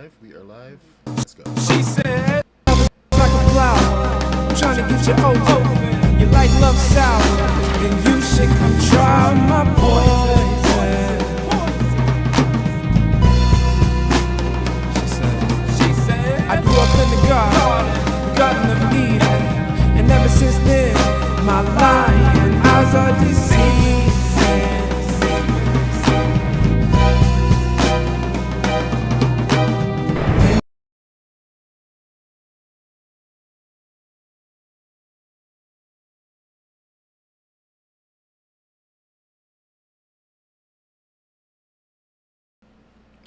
live. We are live. Let's go. She said, like a flower, I'm trying to get you over. You like love sour, then you should come try my poison. She said, I grew up in the garden of Eden, and ever since then, my lying eyes are deceiving.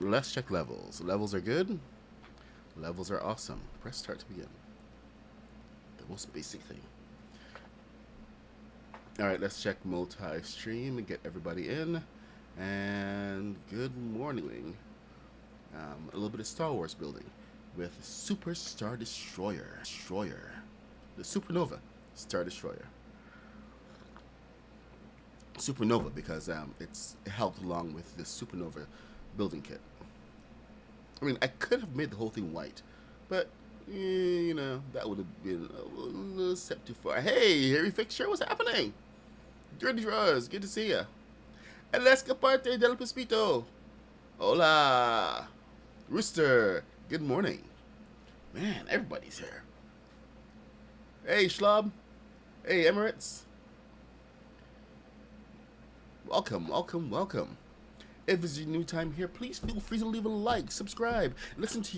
Let's check levels. Levels are good. Levels are awesome. Press start to begin. The most basic thing. Alright, let's check multi-stream and get everybody in. And good morning. A little bit of Star Wars building with Super Star Destroyer. The Supernova Star Destroyer. Supernova because it's helped along with the Supernova building kit. I mean, I could have made the whole thing white, but you know, that would have been a little step too far. Hey, Harry Fixture, what's happening? Dirty Rose, good to see ya. El Escaparte del Pespito. Hola. Rooster, good morning. Man, everybody's here. Hey, Schlob. Hey, Emirates. Welcome, welcome, welcome. If it's your new time here, please feel free to leave a like, subscribe, listen to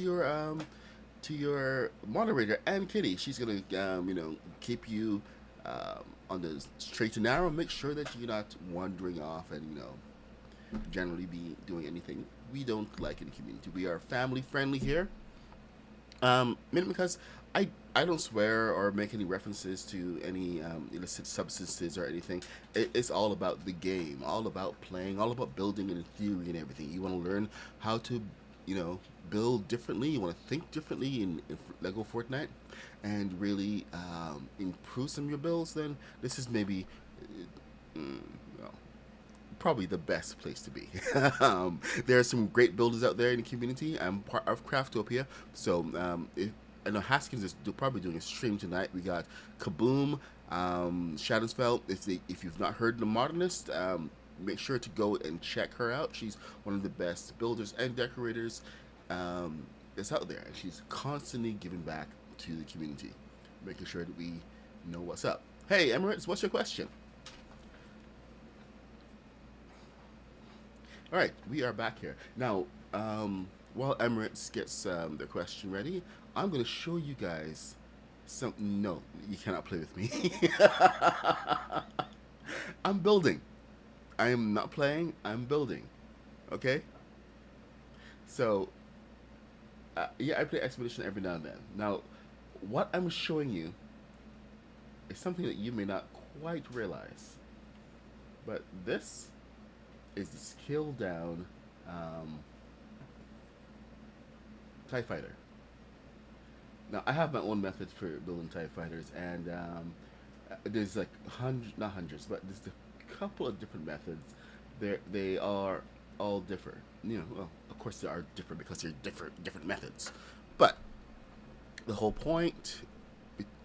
your moderator, Ann Kitty. She's gonna you know, keep you on the straight and narrow. Make sure that you're not wandering off and, you know, generally be doing anything we don't like in the community. We are family friendly here. Because I don't swear or make any references to any illicit substances or anything. It's all about the game, all about playing, all about building and theory and everything. You want to learn how to, you know, build differently. You want to think differently in Lego Fortnite and really improve some of your builds. Then this is maybe well, probably the best place to be. There are some great builders out there in the community. I'm part of Craftopia, so I know Haskins is probably doing a stream tonight. We got Kaboom, Shadowsfell. If you've not heard The Modernist, make sure to go and check her out. She's one of the best builders and decorators that's out there, and she's constantly giving back to the community, making sure that we know what's up. Hey, Emirates, what's your question? All right, we are back here now. While Emirates gets their question ready, I'm going to show you guys something. No, you cannot play with me. I'm building. I am not playing. I'm building. Okay. So, yeah, I play Expedition every now and then. Now, what I'm showing you is something that you may not quite realize, but this is the scaled down TIE Fighter. Now, I have my own methods for building TIE Fighters, and there's like not hundreds, but there's a couple of different methods. They are all different. You know, well, of course they are different because they're different methods. But the whole point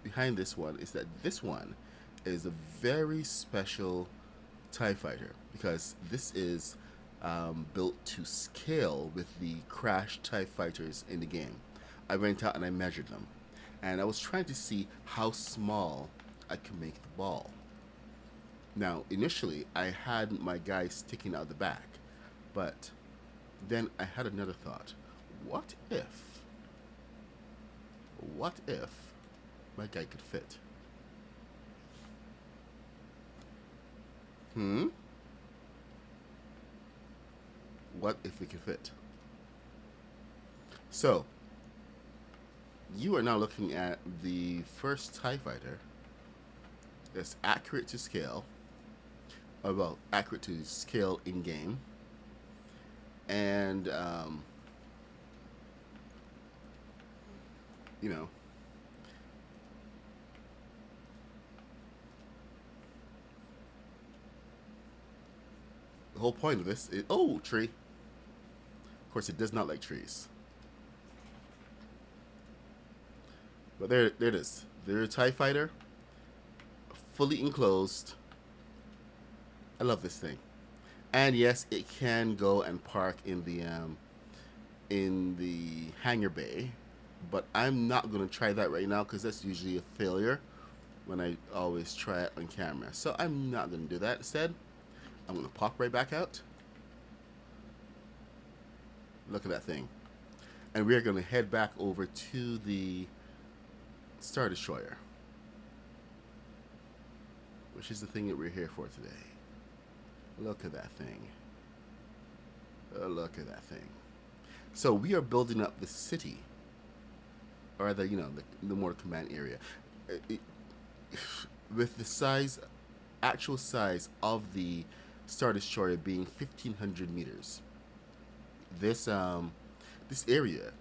behind this one is that this one is a very special TIE Fighter because this is built to scale with the crashed TIE Fighters in the game. I went out and I measured them, and I was trying to see how small I could make the ball. Now, initially, I had my guy sticking out the back, but then I had another thought. What if my guy could fit? What if it could fit? So, you are now looking at the first TIE Fighter that's accurate to scale, or well, accurate to scale in game, and you know, the whole point of this is tree. Of course, it does not like trees. But there it is. There's a TIE fighter, fully enclosed. I love this thing. And yes, it can go and park in the hangar bay, but I'm not gonna try that right now because that's usually a failure when I always try it on camera. So I'm not gonna do that. Instead, I'm gonna pop right back out. Look at that thing. And we're gonna head back over to the Star Destroyer, which is the thing that we're here for today. Look at that thing. Oh, look at that thing. So we are building up the city, or the more command area. It, with the actual size of the Star Destroyer being 1,500 meters, this this area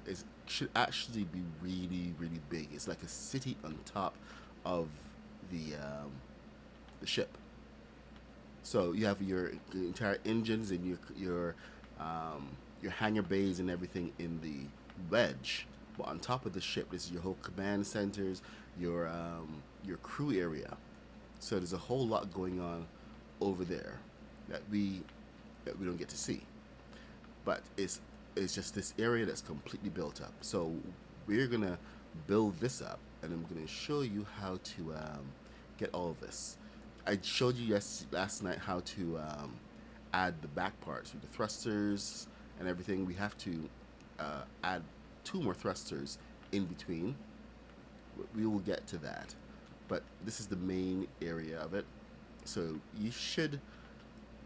should actually be really really big. It's like a city on top of the ship. So you have your entire engines and your hangar bays and everything in the wedge. But on top of the ship, this is your whole command centers, your crew area. So there's a whole lot going on over there that we don't get to see. But it's just this area that's completely built up. So we're gonna build this up, and I'm gonna show you how to get all of this. I showed you last night how to add the back parts with the thrusters and everything. We have to add two more thrusters in between. We will get to that, but this is the main area of it. So you should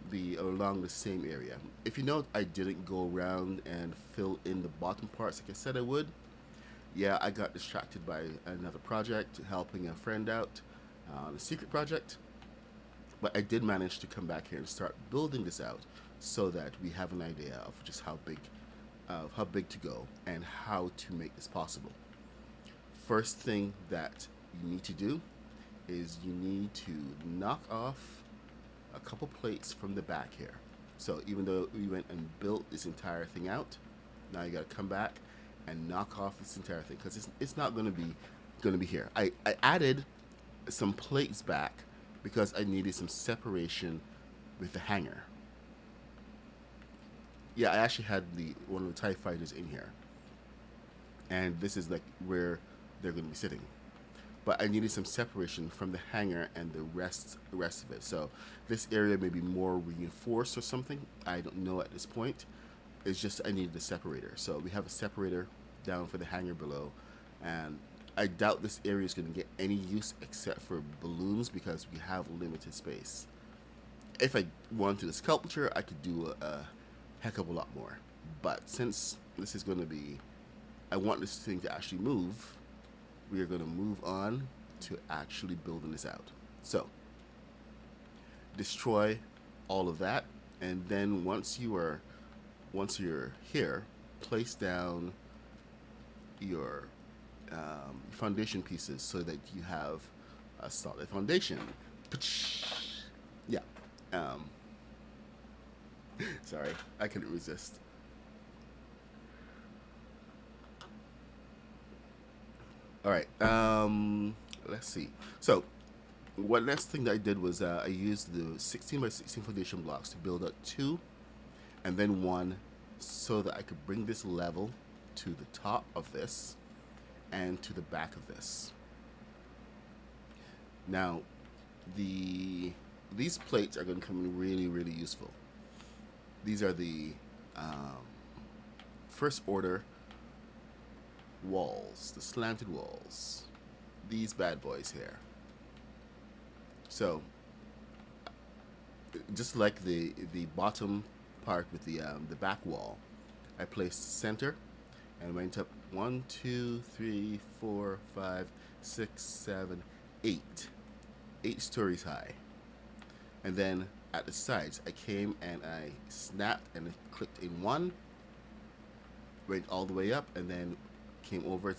be along the same area. If you note, I didn't go around and fill in the bottom parts like I said I would. Yeah, I got distracted by another project, helping a friend out on a secret project. But I did manage to come back here and start building this out so that we have an idea of just how big to go and how to make this possible. First thing that you need to do is you need to knock off a couple plates from the back here. So even though we went and built this entire thing out, now you got to come back and knock off this entire thing because it's not going to be here. I added some plates back because I needed some separation with the hangar. Yeah, I actually had one of the TIE fighters in here, and this is like where they're going to be sitting. But I needed some separation from the hangar and the rest of it. So this area may be more reinforced or something. I don't know at this point. It's just I needed a separator. So we have a separator down for the hangar below, and I doubt this area is going to get any use except for balloons because we have limited space. If I wanted the sculpture, I could do a heck of a lot more. But since this is going to be, I want this thing to actually move, we are going to move on to actually building this out. So, destroy all of that, and then once you're here, place down your foundation pieces so that you have a solid foundation. Yeah. Sorry, I couldn't resist. All right. Let's see. So, one next thing that I did was I used the 16 by 16 foundation blocks to build up two, and then one, so that I could bring this level to the top of this and to the back of this. Now, these plates are going to come in really, really useful. These are the first order walls, the slanted walls. These bad boys here. So, just like the bottom part with the back wall, I placed center and went up 1, 2, 3, 4, 5, 6, 7, 8 stories high. And then at the sides, I came and I snapped and clicked in one, went all the way up, and then came over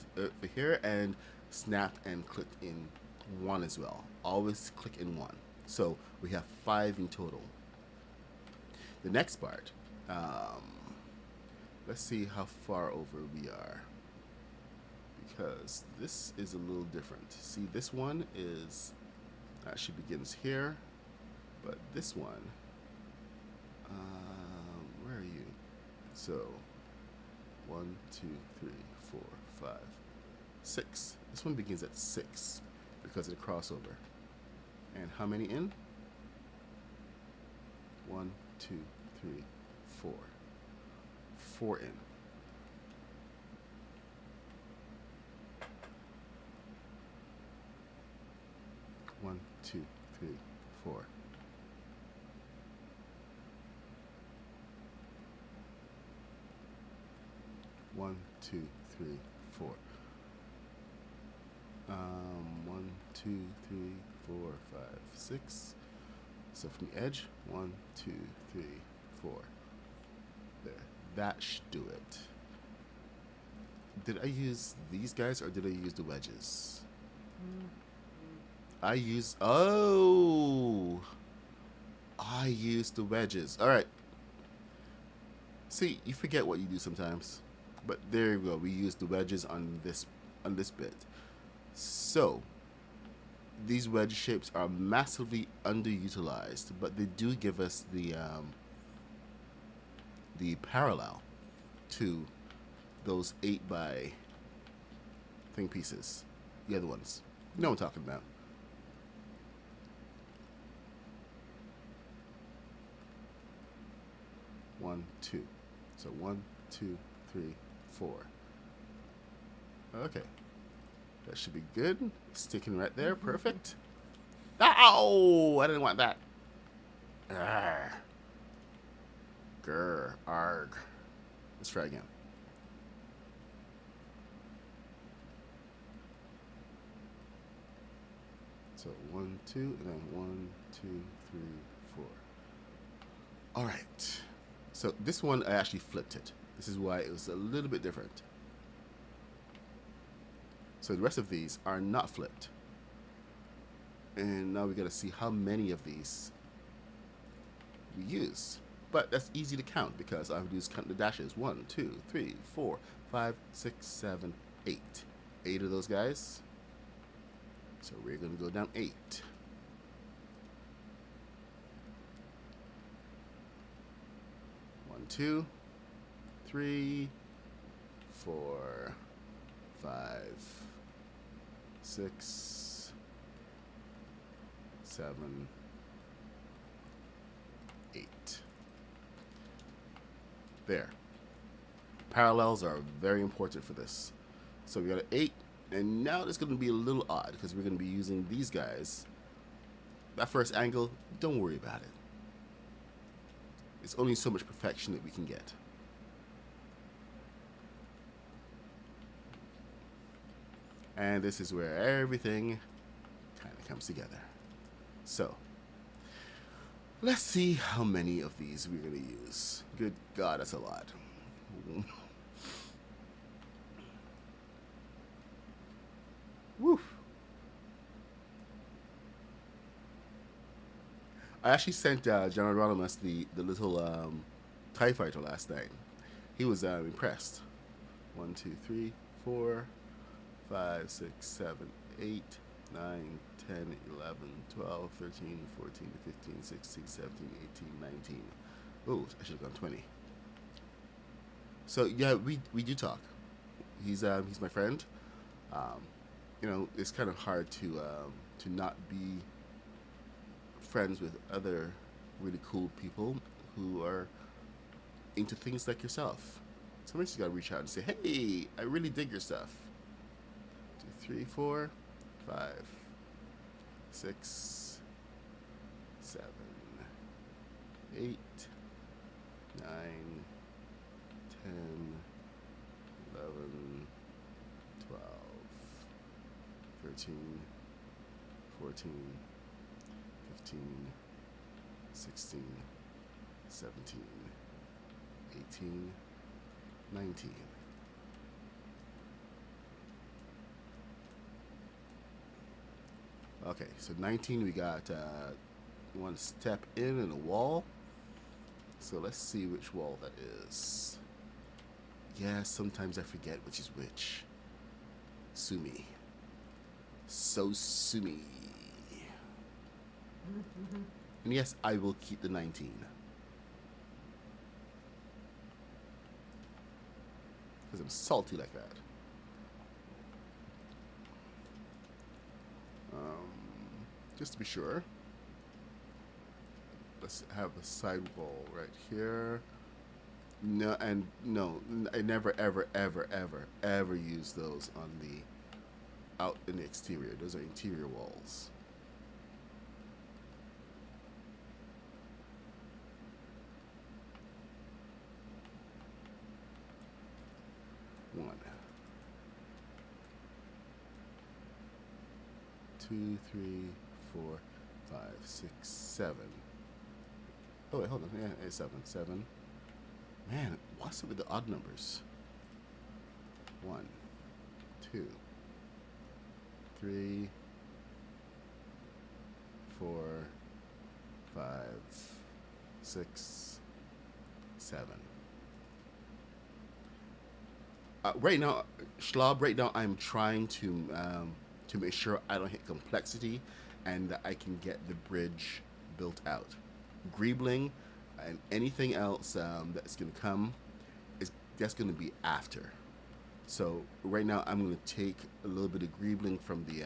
here and snapped and clicked in one as well. Always click in one. So we have 5 in total. The next part, let's see how far over we are. because this is a little different. See, this one is actually begins here, but this one, where are you? So, 1, 2, 3, 4, 5, 6. This one begins at 6 because of the crossover. And how many in? 1, 2, 3, 4. 4 in. One, two, three, 4. One, two, three, 4. 1, 2, 3, 4, 5, 6. So from the edge, 1, 2, 3, 4. There. That should do it. Did I use these guys or did I use the wedges? I used the wedges. All right. See, you forget what you do sometimes. But there you go. We used the wedges on this bit. So, these wedge shapes are massively underutilized, but they do give us the parallel to those 8 by thing pieces. The other ones. You know what I'm talking about. One, 2. So 1, 2, 3, 4. Okay. That should be good. Sticking right there. Perfect. Ow! I didn't want that. Arr. Grr. Arg. Let's try again. So 1, 2, and then 1, 2, 3, 4. All right. So this one, I actually flipped it. This is why it was a little bit different. So the rest of these are not flipped. And now we got to see how many of these we use. But that's easy to count because I've just count the dashes. 1, 2, 3, 4, 5, 6, 7, 8. 8 of those guys. So we're going to go down 8. 1, 2, 3, 4, 5, 6, 7, 8. There. Parallels are very important for this. So we got an 8, and now it's going to be a little odd because we're going to be using these guys. That first angle, don't worry about it. It's only so much perfection that we can get. And this is where everything kind of comes together. So, let's see how many of these we're going to use. Good God, that's a lot. Woof. I actually sent John Ronimus the little TIE fighter last night. He was impressed. 1, 2, 3, 4, 5, 6, 7, 8, 9, 10, 11, 12, 13, 14, 15, 16, 17, 18, 19. Oh, I should have gone 20. So yeah, we do talk. He's my friend. You know, it's kind of hard to not be friends with other really cool people who are into things like yourself. Sometimes you gotta reach out and say, hey, I really dig your stuff. 2, 3, 4, 5, 6, 7, 8, 9, 10, 11, 12, 13, 14, 15, 16, 17, 18, 19. Okay, so 19 we got one step in and a wall. So let's see which wall that is. Yeah, sometimes I forget which is which. Sue me. So sue me. And yes, I will keep the 19. Because I'm salty like that. Just to be sure, let's have a sidewall right here. No, and no, I never, ever, ever, ever, ever use those on the out in the exterior. Those are interior walls. One, two, three, 4, 5, 6, 7. Oh wait, hold on. Yeah, it's 7. 7. Man, what's it with the odd numbers? 1, 2, 3, 4, 5, 6, 7. Right now, Schlob, right now I'm trying to make sure I don't hit complexity and that I can get the bridge built out. Greebling and anything else that's going to come, that's going to be after. So right now I'm going to take a little bit of greebling from the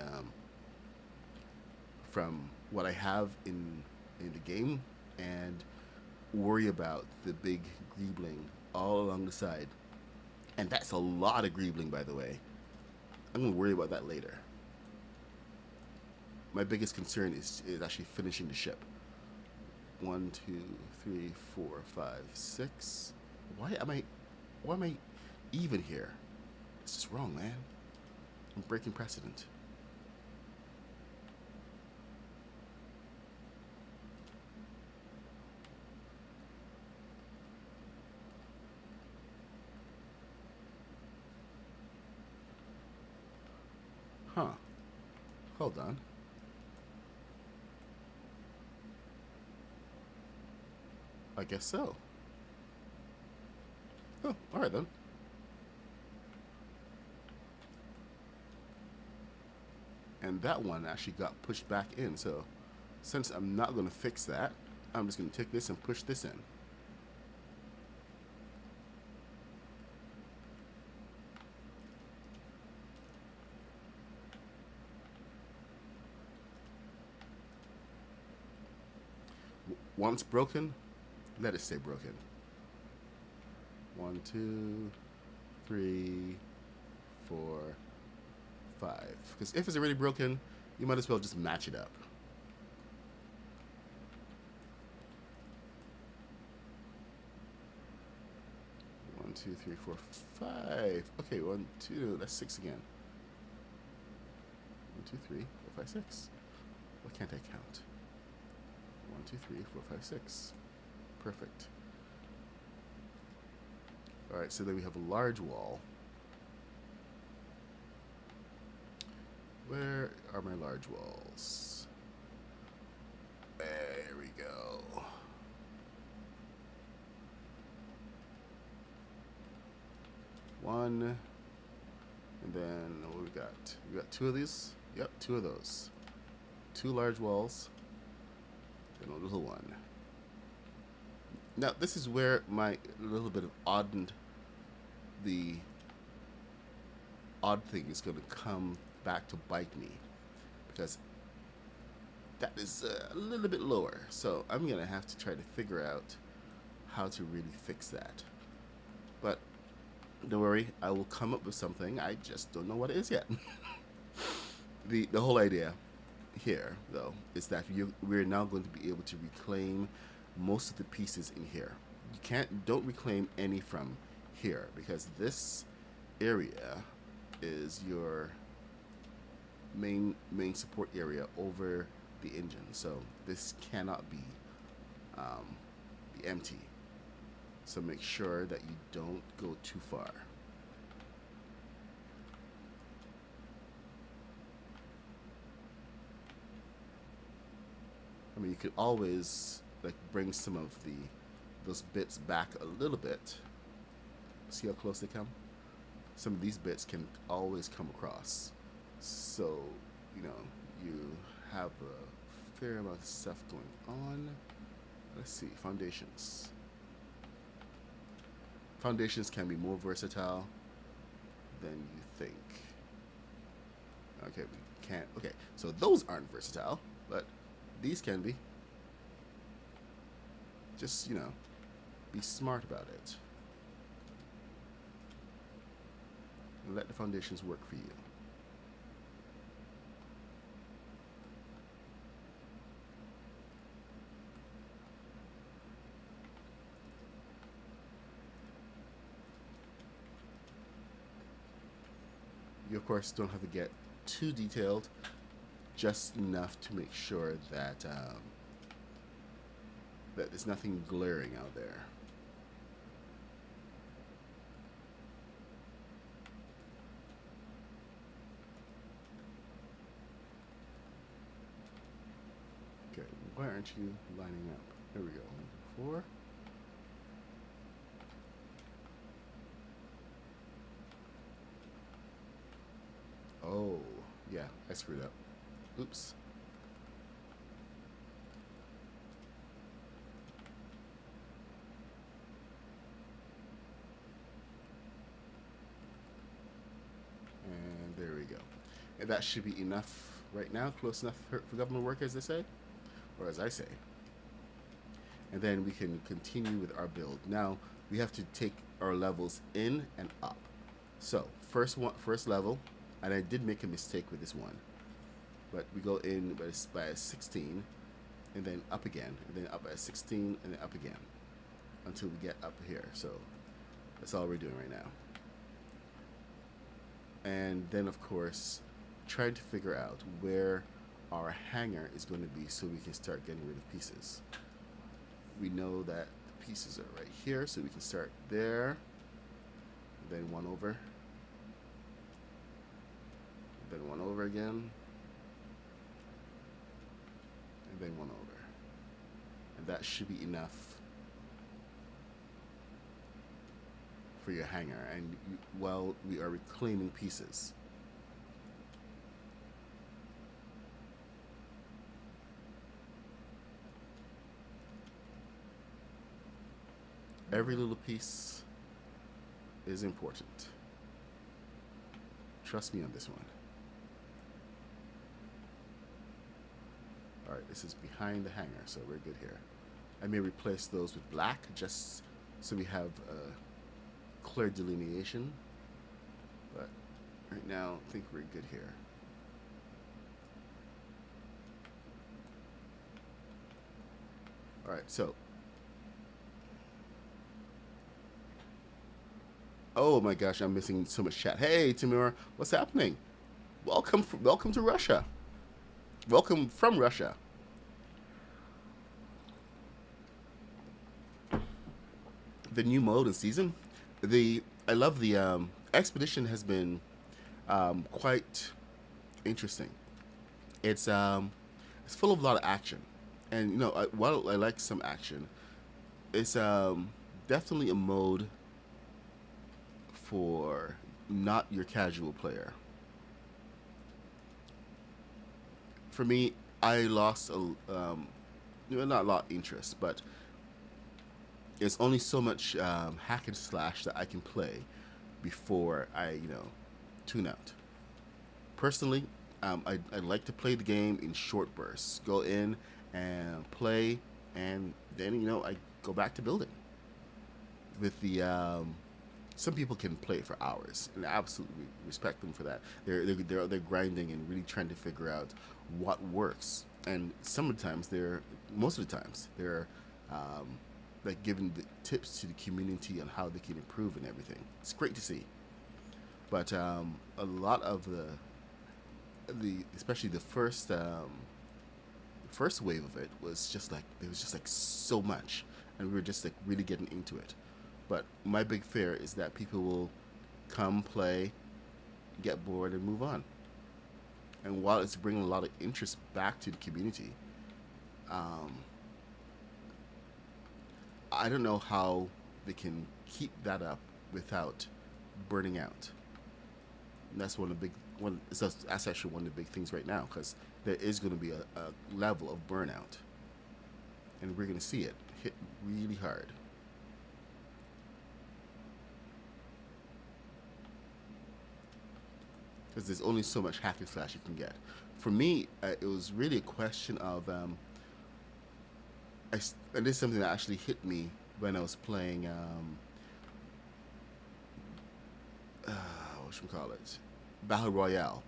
from what I have in the game and worry about the big greebling all along the side. And that's a lot of greebling, by the way. I'm going to worry about that later. My biggest concern is actually finishing the ship. 1, 2, 3, 4, 5, 6. Why am I even here? This is wrong, man. I'm breaking precedent. Huh. Hold on. I guess so. Oh, alright then. And that one actually got pushed back in, so since I'm not going to fix that, I'm just going to take this and push this in. Once broken, let it stay broken. 1, 2, 3, 4, 5. Because if it's already broken, you might as well just match it up. One, 2, 3, 4, 5. Okay, 1, 2. That's 6 again. 1, 2, 3, 4, 5, 6. Why can't I count? 1, 2, 3, 4, 5, 6. Perfect. Alright, so then we have a large wall. Where are my large walls? There we go. One. And then what we got? We got 2 of these? Yep, 2 of those. 2 large walls. And a little one. Now this is where my little bit of the odd thing is going to come back to bite me, because that is a little bit lower. So I'm going to have to try to figure out how to really fix that. But don't worry, I will come up with something. I just don't know what it is yet. The whole idea here, though, is that we're now going to be able to reclaim most of the pieces in here. Don't reclaim any from here, because this area is your main support area over the engine. So this cannot be empty. So make sure that you don't go too far. I mean, you could always like bring some of those bits back a little bit. See how close they come? some of these bits can always come across. So, you know, you have a fair amount of stuff going on. Let's see, foundations. Foundations can be more versatile than you think. Okay, we can't. Okay, so those aren't versatile, but these can be. Just, you know, be smart about it. And let the foundations work for you. You, of course, don't have to get too detailed, just enough to make sure that that there's nothing glaring out there. Okay, why aren't you lining up? There we go. 4. Oh, yeah, I screwed up. Oops. And there we go. And that should be enough right now, close enough for government work, as they say, or as I say. And then we can continue with our build. Now, we have to take our levels in and up. So, first level, and I did make a mistake with this one, but we go in by a 16, and then up again, and then up by a 16, and then up again, until we get up here. So, that's all we're doing right now. And then, of course, trying to figure out where our hangar is going to be so we can start getting rid of pieces. We know that the pieces are right here, so we can start there, then one over, then one over again, and then one over. And that should be enough for your hangar, and while we are reclaiming pieces. Every little piece is important. Trust me on this one. Alright, this is behind the hangar, so we're good here. I may replace those with black just so we have a clear delineation, but right now I think we're good here. Alright, so oh my gosh, I'm missing so much chat. Hey Timur, what's happening? Welcome to Russia. Welcome from Russia. The new mode and season. I love the expedition has been quite interesting. It's full of a lot of action, and you know, while I like some action, it's definitely a mode for not your casual player. For me, I lost not a lot of interest, but it's only so much hack and slash that I can play before I tune out. Personally, I like to play the game in short bursts. Go in and play, and then I go back to building. With the some people can play for hours, and I absolutely respect them for that. They're grinding and really trying to figure out what works. And most of the times they're like giving the tips to the community on how they can improve and everything. It's great to see. But a lot of the especially the first wave of it was just like there was just like so much, and we were just like really getting into it. But my big fear is that people will come, play, get bored, and move on. And while it's bringing a lot of interest back to the community, I don't know how they can keep that up without burning out. And that's one of the big one. That's actually one of the big things right now because there is going to be a level of burnout, and we're going to see it hit really hard. Because there's only so much hack and slash you can get. For me, it was really a question of and this is something that actually hit me when I was playing what should we call it, Battle Royale,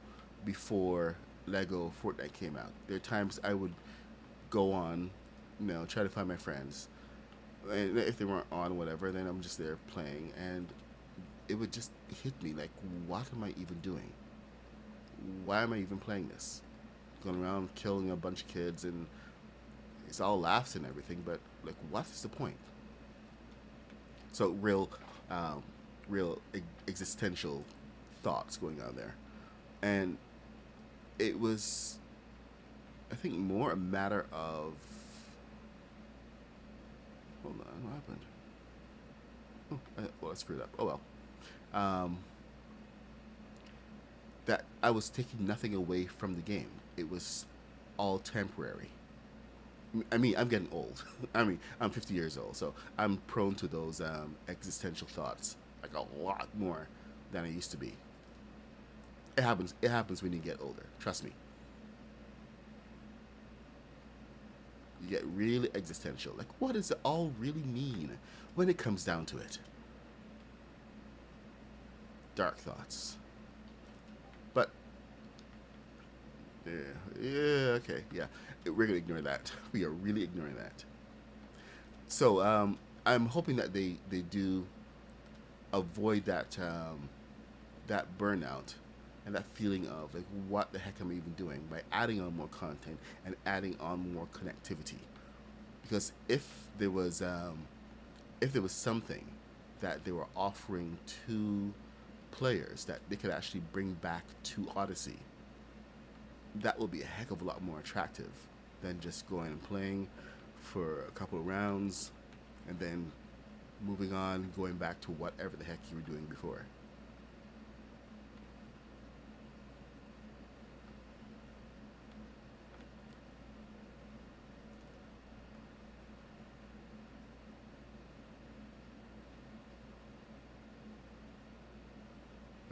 before Lego Fortnite came out. There are times I would go on, try to find my friends, and if they weren't on, whatever, then I'm just there playing, and it would just hit me like, what am I even doing? Why am I even playing this? Going around killing a bunch of kids, and it's all laughs and everything, but like, what is the point? So um, real existential thoughts going on there, and it was, I think, more a matter of, hold on, what happened? Oh, well, I screwed up. Oh well. Um, that I was taking nothing away from the game. It was all temporary. I mean, I'm getting old. I mean, I'm 50 years old, so I'm prone to those existential thoughts like a lot more than I used to be. It happens. It happens when you get older. Trust me. You get really existential. Like, what does it all really mean when it comes down to it? Dark thoughts. But yeah, yeah, okay, yeah. We're gonna ignore that. We are really ignoring that. So I'm hoping that they do avoid that burnout and that feeling of like, what the heck am I even doing, by adding on more content and adding on more connectivity. Because if there was something that they were offering to players that they could actually bring back to Odyssey, that would be a heck of a lot more attractive than just going and playing for a couple of rounds and then moving on, going back to whatever the heck you were doing before.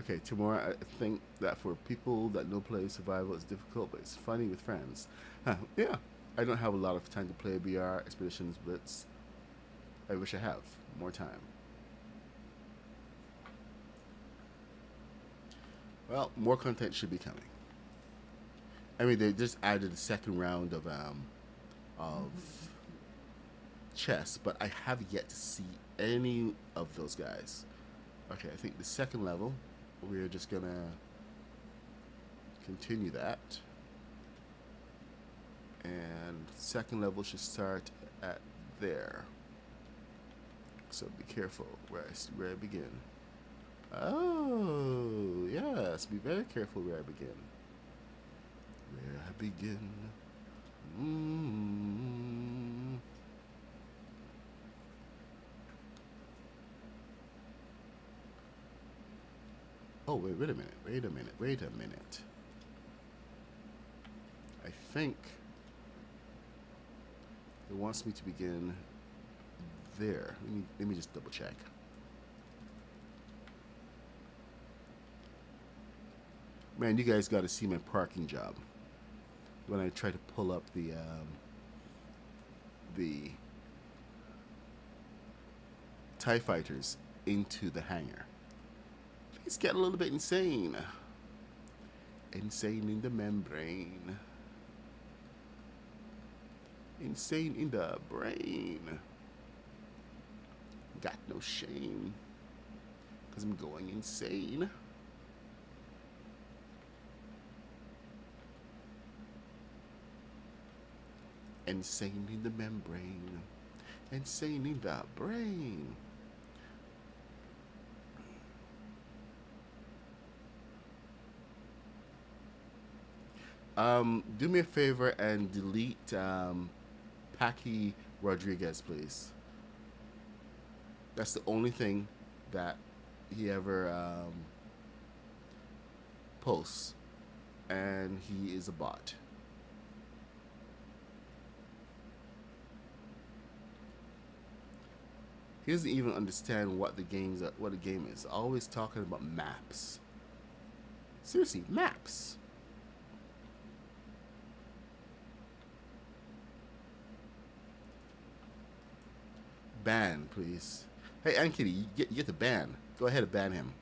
Okay, tomorrow, I think that for people that don't play survival, it's difficult, but it's funny with friends. Huh, yeah, I don't have a lot of time to play BR Expeditions Blitz. I wish I have more time. Well, more content should be coming. I mean, they just added a second round of chess, but I have yet to see any of those guys. Okay, I think the second level, we're just gonna continue that, and second level should start at there. So be careful where I begin. Oh yes, be very careful where I begin. Where I begin. Mm. Oh wait a minute. Wait a minute. I think it wants me to begin there. Let me just double check. Man, you guys got to see my parking job when I try to pull up the TIE fighters into the hangar. It's getting a little bit insane. Insane in the membrane. Insane in the brain. Got no shame. Because I'm going insane. Insane in the membrane. Insane in the brain. Do me a favor and delete Packy Rodriguez, please. That's the only thing that he ever posts, and he is a bot. He doesn't even understand what what the game is. Always talking about maps. Seriously, maps. Ban, please. Hey, Aunt Kitty, you get the ban. Go ahead and ban him.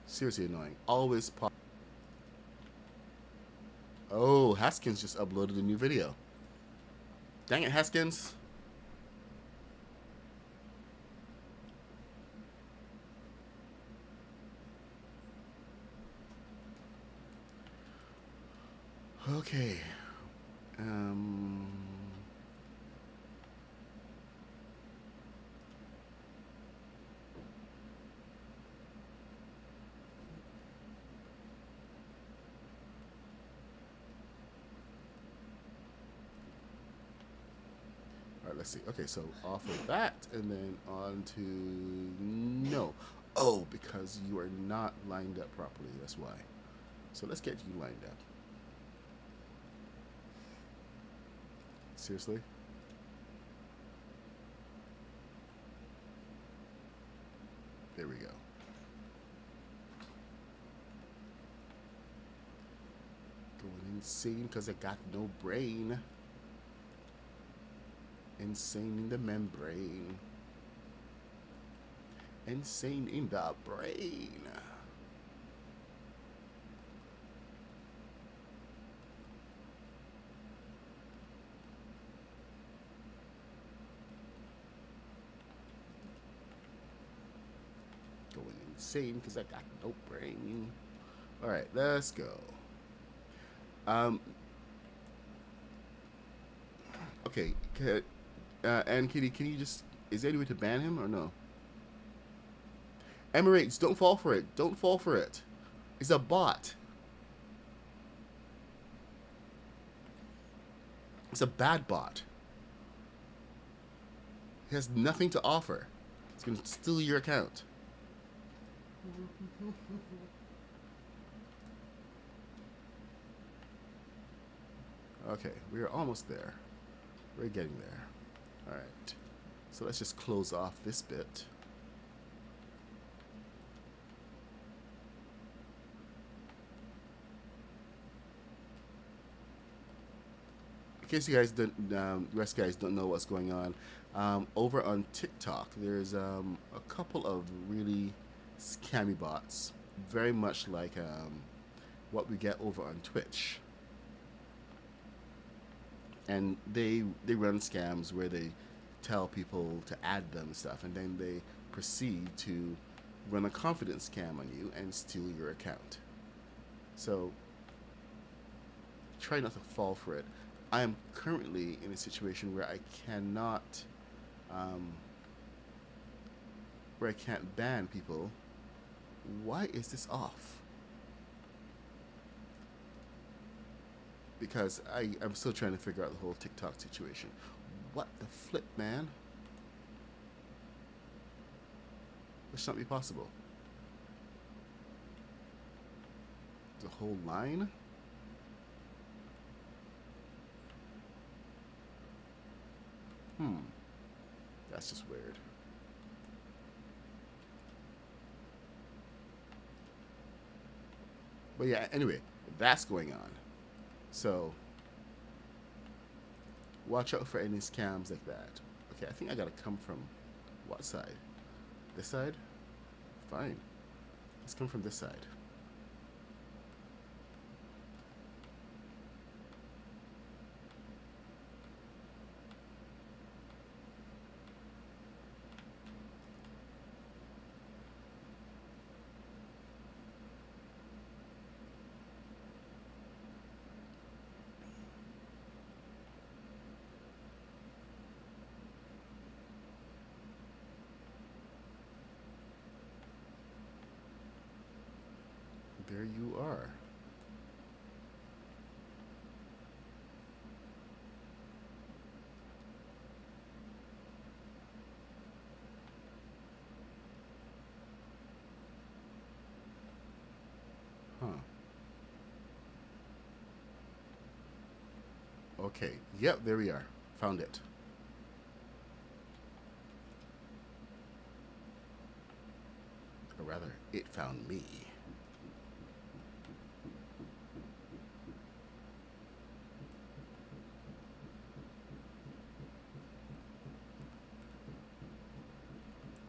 Seriously annoying. Always pop. Oh, Haskins just uploaded a new video. Dang it, Haskins. Okay. All right, let's see. Okay, so off of that, and then on to no. Oh, because you are not lined up properly. That's why. So let's get you lined up. Seriously? There we go. Going insane because I got no brain. Insane in the membrane. Insane in the brain. Going insane because I got no brain. All right, let's go. Okay, and Kitty, can you just, is there any way to ban him or no? Emirates, don't fall for it. Don't fall for it. It's a bot. It's a bad bot. He has nothing to offer. It's going to steal your account. Okay, we are almost there. We're getting there. All right. So let's just close off this bit. In case you guys don't, the rest guys don't know what's going on, over on TikTok, there's a couple of really scammy bots, very much like what we get over on Twitch. And they run scams where they tell people to add them and stuff, and then they proceed to run a confidence scam on you and steal your account. So try not to fall for it. I am currently in a situation where I cannot, where I can't ban people. Why is this off? Because I'm still trying to figure out the whole TikTok situation. What the flip, man? This should not be possible. The whole line? That's just weird. But yeah, anyway, that's going on. So watch out for any scams like that. Okay, I think I gotta come from what side? This side? Fine. Let's come from this side. There you are. Okay. Yep, there we are. Found it. Or rather, it found me.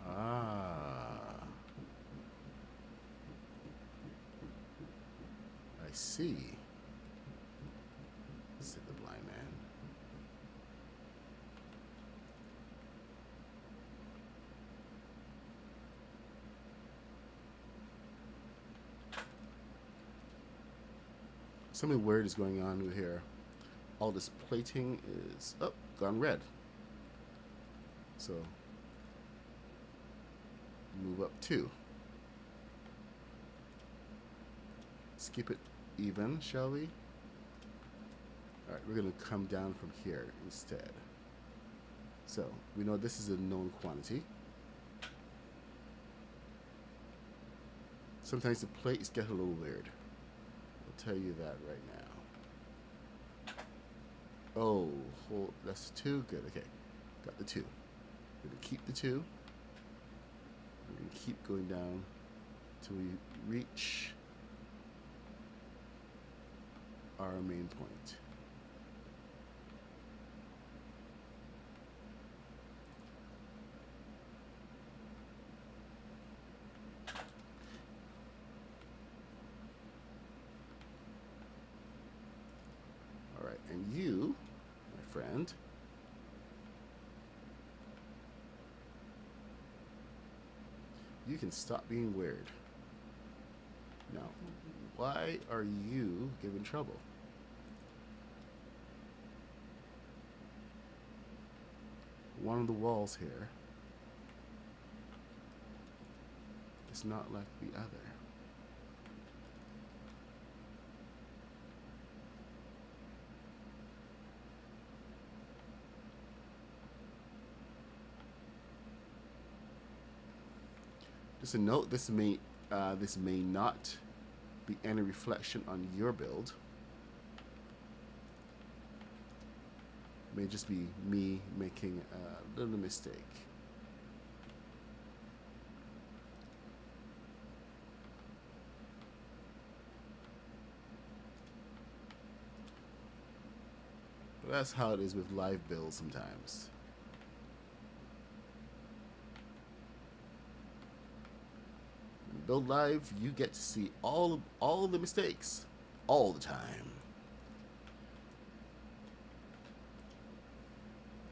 Ah. I see, said the blind man. Something weird is going on here. All this plating is gone red. So move up 2. Skip it even, shall we? Alright, we're going to come down from here instead. So we know this is a known quantity. Sometimes the plates get a little weird. I'll tell you that right now. Oh, that's 2. Good. Okay, got the 2. We're going to keep the 2. We're going to keep going down till we reach our main point. All right, and you, my friend, you can stop being weird. Now, why are you giving trouble? One of the walls here is not like the other. Just a note: this may not be any reflection on your build. May just be me making a little mistake. But that's how it is with live builds sometimes. When you build live, you get to see all the mistakes all the time.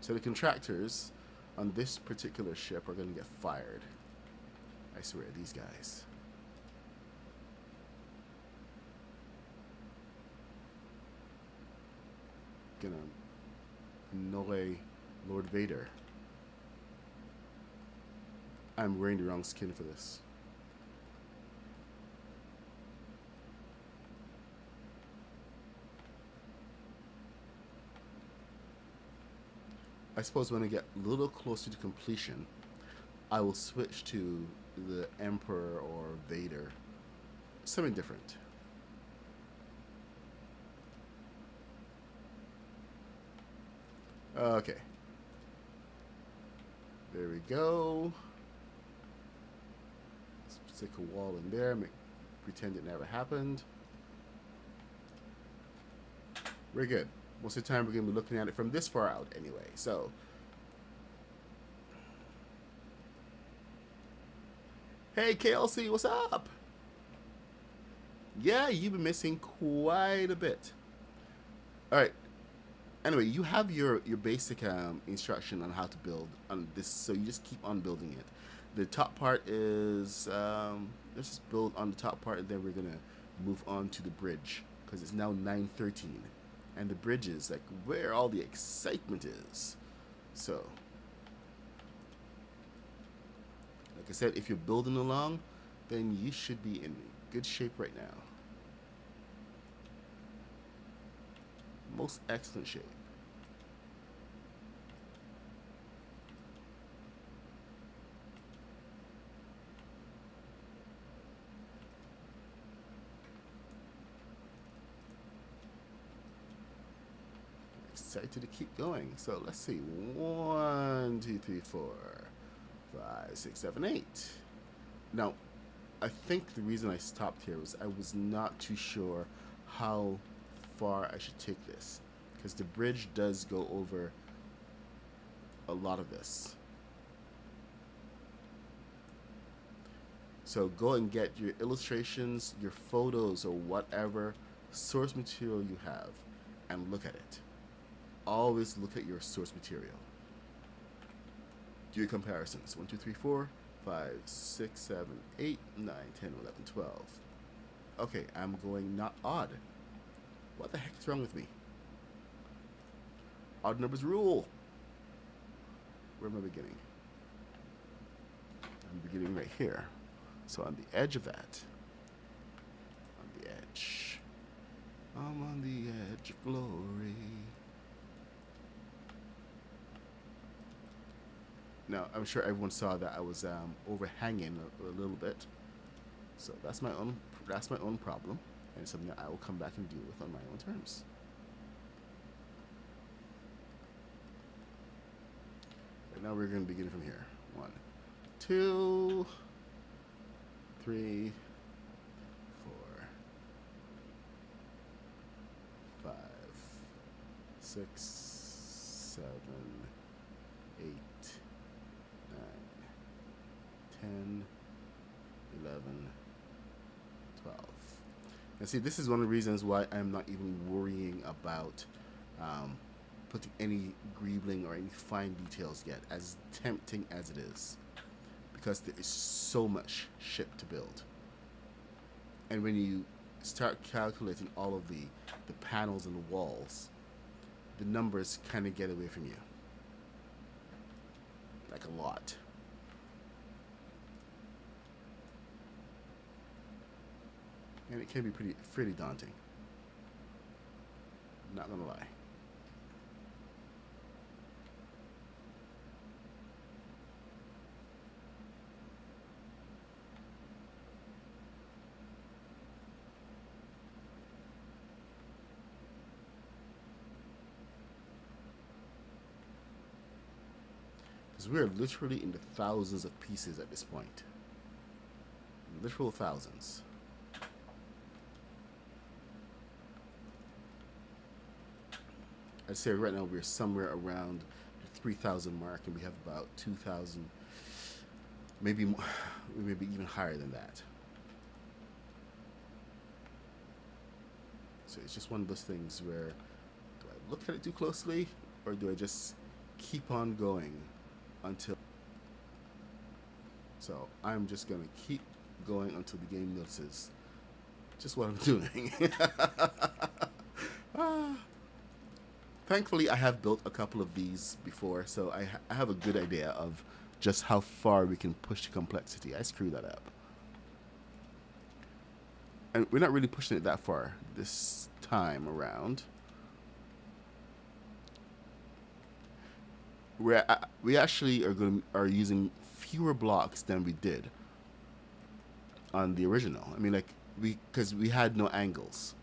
So the contractors on this particular ship are going to get fired. I swear, these guys. Gonna annoy Lord Vader. I'm wearing the wrong skin for this. I suppose when I get a little closer to completion, I will switch to the Emperor or Vader. Something different. Okay. There we go. Let's stick a wall in there, pretend it never happened. We're good. Most of the time we're going to be looking at it from this far out anyway, so. Hey KLC, what's up? Yeah, you've been missing quite a bit. Alright. Anyway, you have your basic instruction on how to build on this, so you just keep on building it. The top part is, let's just build on the top part, and then we're going to move on to the bridge, because it's now 9:13. And the bridge is like where all the excitement is. So, like I said, if you're building along, then you should be in good shape right now. Most excellent shape. excited to keep going. So let's see. 1, 2, 3, 4, 5, 6, 7, 8. Now, I think the reason I stopped here was I was not too sure how far I should take this, because the bridge does go over a lot of this. So go and get your illustrations, your photos, or whatever source material you have and look at it. Always look at your source material. Do your comparisons. 1, 2, 3, 4, 5, 6, 7, 8, 9, 10, 11, 12. Okay, I'm going not odd. What the heck is wrong with me? Odd numbers rule. Where am I beginning? I'm beginning right here. So on the edge of that. On the edge. I'm on the edge of glory. Now, I'm sure everyone saw that I was overhanging a little bit. So that's my own problem, and it's something that I will come back and deal with on my own terms. Right now we're going to begin from here. 1, 2, 3, 4, 5, 6, 7, 8, 9, 10, 11, 12. And see, this is one of the reasons why I'm not even worrying about putting any greebling or any fine details yet, as tempting as it is, because there is so much shit to build. And when you start calculating all of the panels and the walls, the numbers kind of get away from you, like a lot. And it can be pretty daunting. Not gonna lie. Because we're literally in the thousands of pieces at this point. Literal thousands. I'd say right now we're somewhere around the 3,000 mark, and we have about 2,000, maybe even higher than that. So it's just one of those things where, do I look at it too closely, or do I just keep on going until... So I'm just going to keep going until the game notices just what I'm doing. Thankfully, I have built a couple of these before, so I have a good idea of just how far we can push the complexity. I screwed that up. And we're not really pushing it that far this time around. We actually are using fewer blocks than we did on the original. I mean, like, because we had no angles.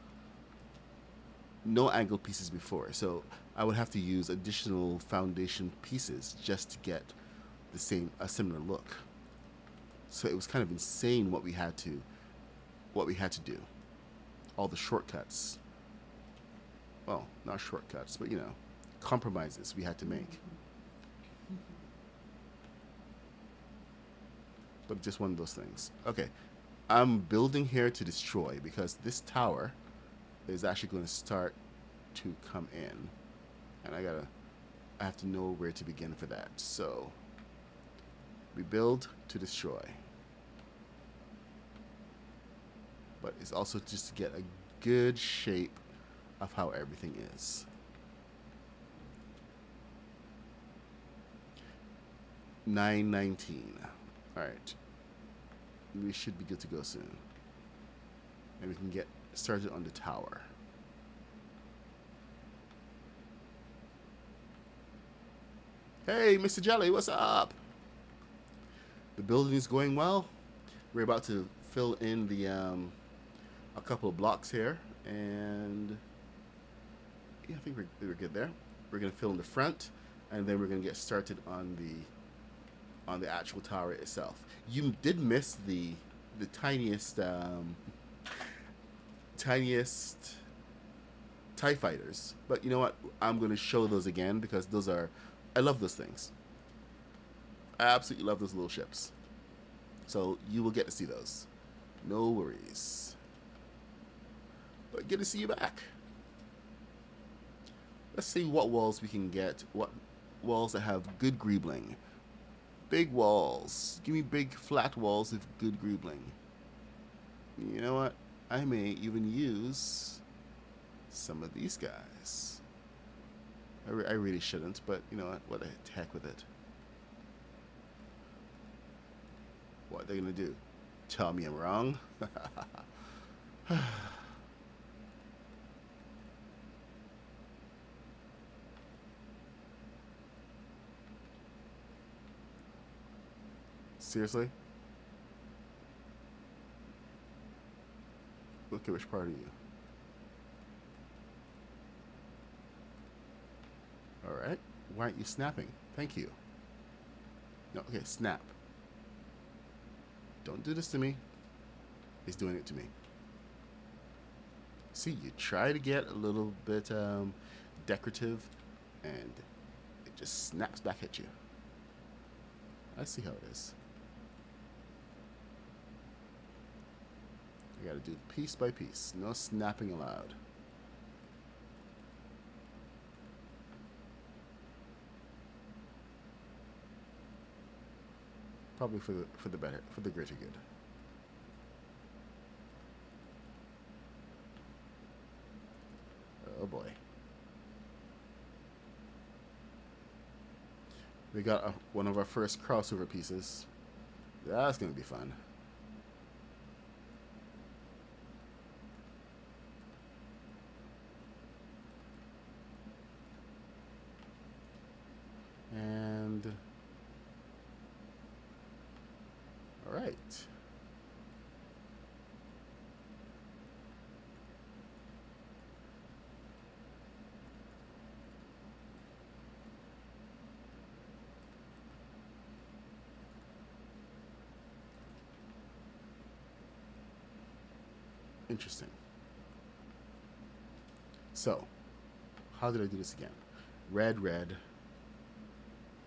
No angle pieces before, so I would have to use additional foundation pieces just to get a similar look. So it was kind of insane what we had to do. All the shortcuts. Well, not shortcuts, but compromises we had to make. But just one of those things. Okay, I'm building here to destroy, because this tower is actually going to start to come in, and I have to know where to begin for that. So we build to destroy, but it's also just to get a good shape of how everything is. 9:19. All right, we should be good to go soon, and we can get started on the tower. Hey, Mr. Jelly, what's up? The building is going well. We're about to fill in the a couple of blocks here, and yeah, I think we're good there. We're gonna fill in the front, and then we're gonna get started on the actual tower itself. You did miss the tiniest TIE fighters, but you know what? I'm gonna show those again because those are, I love those things. I absolutely love those little ships. So you will get to see those. No worries. But good to see you back. Let's see what walls we can get. What walls that have good greebling. Big walls. Give me big flat walls with good greebling. You know what? I may even use some of these guys. I really shouldn't, but you know what the heck with it. What are they gonna do? Tell me I'm wrong? Seriously? Look at which part are you? Alright. Why aren't you snapping? Thank you. No, okay, snap. Don't do this to me. He's doing it to me. See, you try to get a little bit decorative, and it just snaps back at you. I see how it is. You gotta do piece by piece. No snapping allowed. Probably for the better, for the greater good. Oh boy. We got one of our first crossover pieces. That's gonna be fun. And all right. Interesting. So, how did I do this again? Red, red,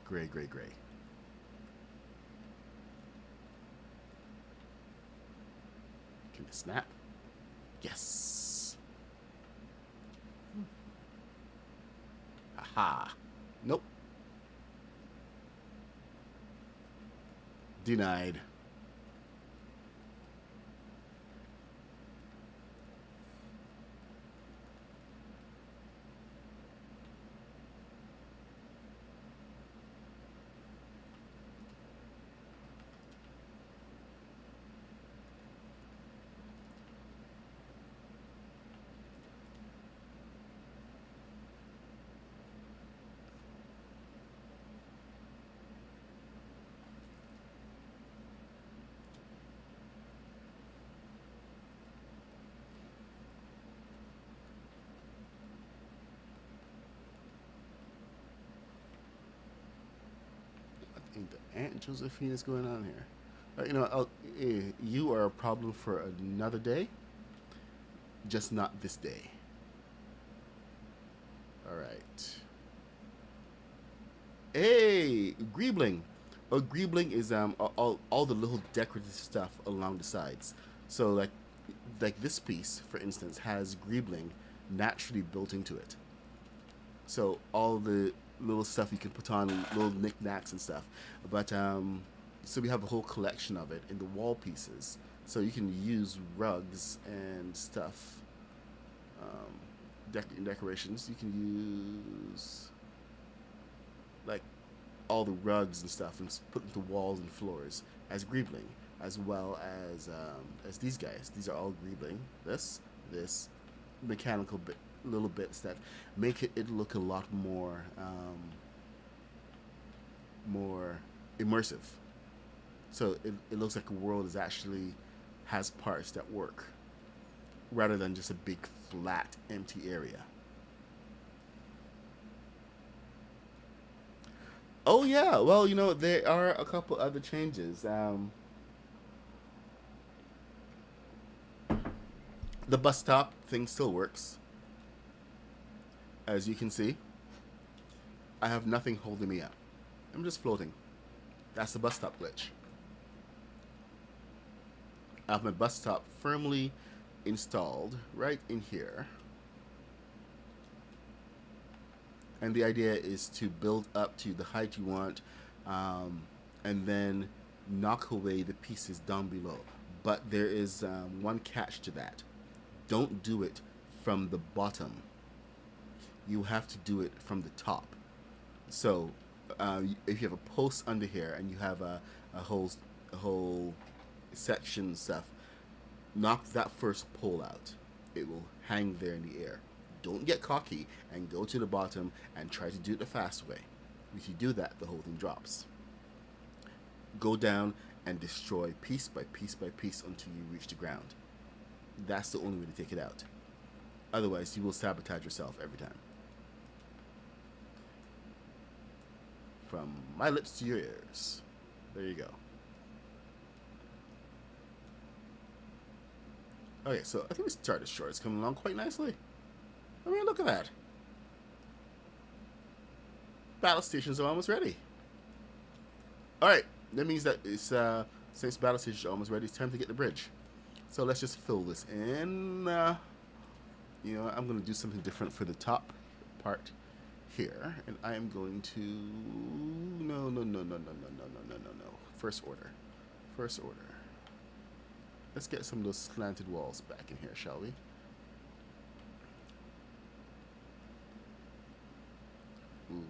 gray, gray, gray. Can it snap? Yes. Aha. Nope. Denied. I think the Aunt Josephine is going on here. You know, you are a problem for another day, just not this day. All right. Hey, greebling. A greebling is all the little decorative stuff along the sides. So like this piece, for instance, has greebling naturally built into it. So all the little stuff you can put on, little knickknacks and stuff. But so we have a whole collection of it in the wall pieces. So you can use rugs and stuff, decorations. You can use like all the rugs and stuff and put into walls and floors as greebling, as well as these guys. These are all greebling. This mechanical little bits that make it look a lot more more immersive. So it looks like a world is actually has parts that work rather than just a big flat empty area. Oh yeah, well, there are a couple other changes. The bus stop thing still works, as you can see. I have nothing holding me up. I'm just floating. That's the bus stop glitch. I have my bus stop firmly installed right in here. And the idea is to build up to the height you want, and then knock away the pieces down below. But there is one catch to that. Don't do it from the bottom. You have to do it from the top. So if you have a post under here and you have a whole section stuff, knock that first pole out. It will hang there in the air. Don't get cocky and go to the bottom and try to do it the fast way. If you do that, the whole thing drops. Go down and destroy piece by piece by piece until you reach the ground. That's the only way to take it out. Otherwise, you will sabotage yourself every time. From my lips to your ears. There you go. Okay, so I think we started short. It's coming along quite nicely. I mean, look at that. Battle stations are almost ready. Alright, that means that it's since battle stations are almost ready, it's time to get the bridge. So let's just fill this in. I'm going to do something different for the top part here. And I am going to... No. First order. Let's get some of those slanted walls back in here, shall we? Ooh.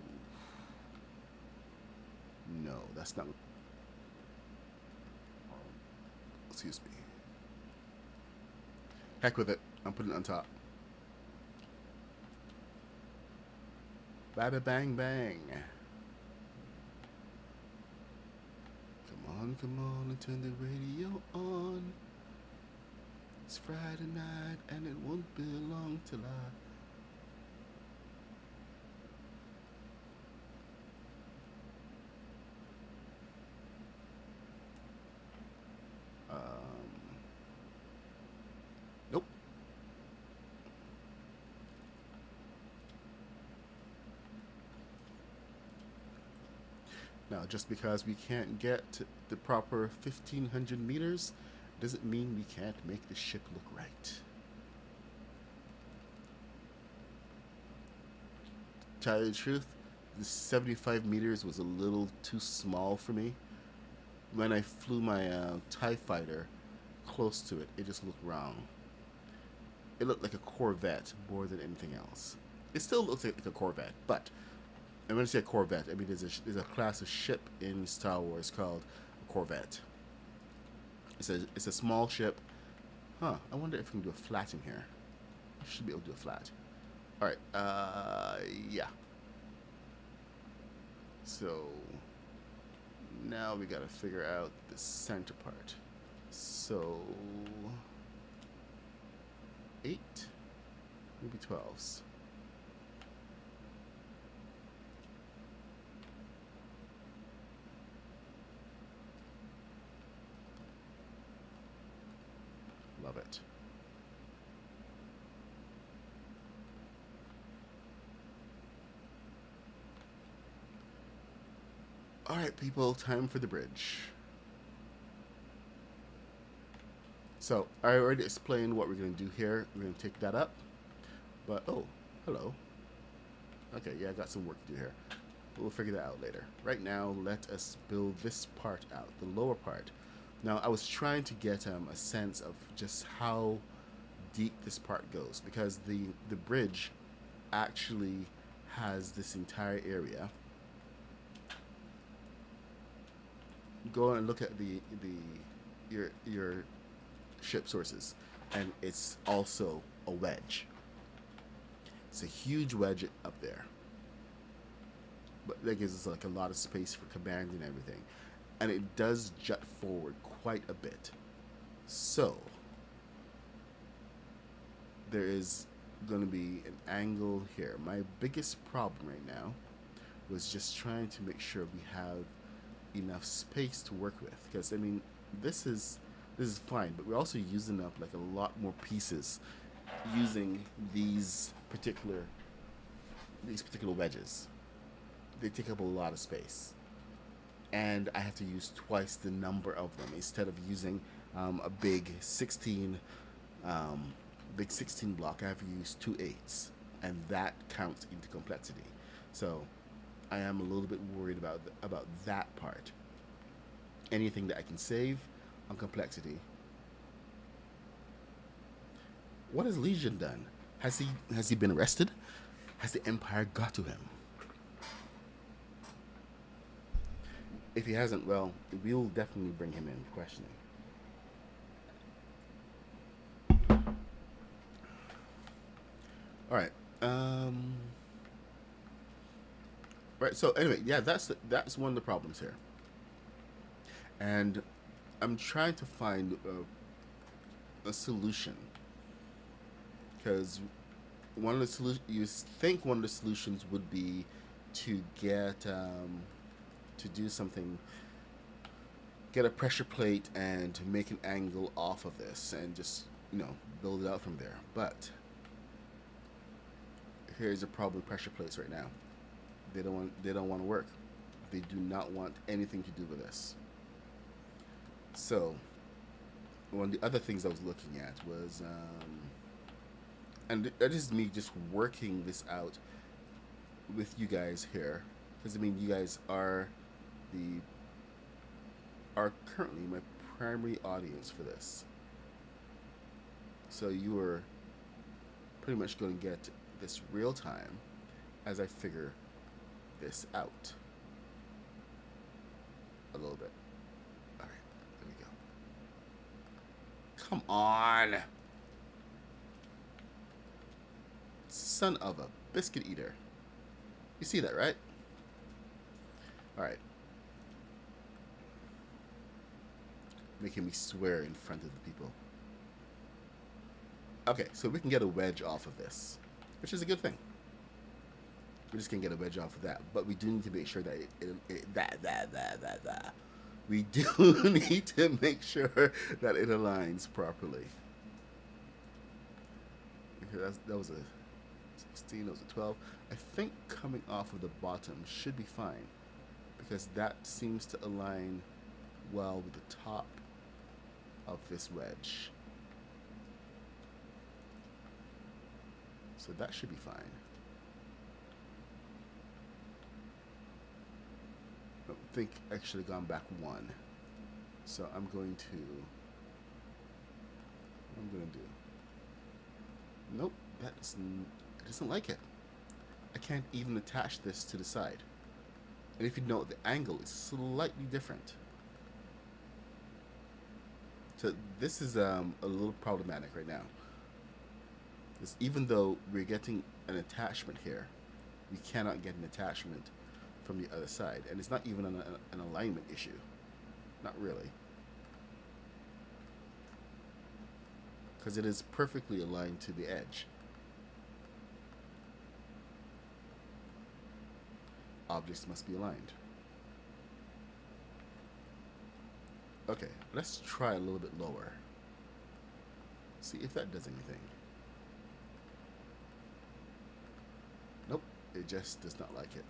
No, that's not... Excuse me. Heck with it. I'm putting it on top. Bada bang bang. Come on, and turn the radio on. It's Friday night, and it won't be long till nope. Now, just because we can't get the proper 1,500 meters doesn't mean we can't make the ship look right. To tell you the truth, the 75 meters was a little too small for me. When I flew my TIE fighter close to it, it just looked wrong. It looked like a Corvette more than anything else. It still looks like a Corvette, but and when I say a Corvette, I mean there's a class of ship in Star Wars called a Corvette. It's a small ship. Huh, I wonder if we can do a flat in here. I should be able to do a flat. Alright, yeah. So, now we gotta figure out the center part. So, 8, maybe 12s. Love it. Alright, people, time for the bridge. So, I already explained what we're going to do here. We're going to take that up. But, oh, hello. Okay, yeah, I got some work to do here. We'll figure that out later. Right now, let us build this part out, the lower part. Now, I was trying to get a sense of just how deep this part goes, because the bridge actually has this entire area. Go and look at your ship sources, and it's also a wedge. It's a huge wedge up there, but that gives us like a lot of space for command and everything, and it does jut forward quite a bit. So there is going to be an angle here. My biggest problem right now was just trying to make sure we have enough space to work with. Because I mean, this is this is fine, but we're also using up like a lot more pieces using these particular wedges. They take up a lot of space, and I have to use twice the number of them instead of using a um, big 16 block. I have to use two eights, and that counts into complexity. So I am a little bit worried about that part. Anything that I can save on complexity. What has Legion done? Has he been arrested? Has the Empire got to him? If he hasn't, well, we'll definitely bring him in for questioning. All right. Right. So anyway, yeah, that's one of the problems here, and I'm trying to find a solution because one of the solutions you think one of the solutions would be to get to do something, get a pressure plate and make an angle off of this and just build it out from there. But here's a problem with pressure plates right now. They don't want to work. They do not want anything to do with this. So one of the other things I was looking at was and that is me just working this out with you guys here, because I mean you guys the are currently my primary audience for this. So you are pretty much going to get this real time as I figure this out a little bit. All right, there we go. Come on, son of a biscuit eater. You see that, right? All right. Making me swear in front of the people. Okay, so we can get a wedge off of this, which is a good thing. We're just gonna get a wedge off of that, but we do need to make sure that we do need to make sure that it aligns properly. Okay, that was a 16. That was a 12. I think coming off of the bottom should be fine because that seems to align well with the top of this wedge. So that should be fine. I think I should have gone back one. So I'm going to do. Nope, it doesn't like it. I can't even attach this to the side. And if you note, the angle is slightly different. So this is a little problematic right now. Because even though we're getting an attachment here, we cannot get an attachment from the other side. And it's not even an alignment issue. Not really. Because it is perfectly aligned to the edge. Objects must be aligned. Okay, let's try a little bit lower. See if that does anything. Nope, it just does not like it.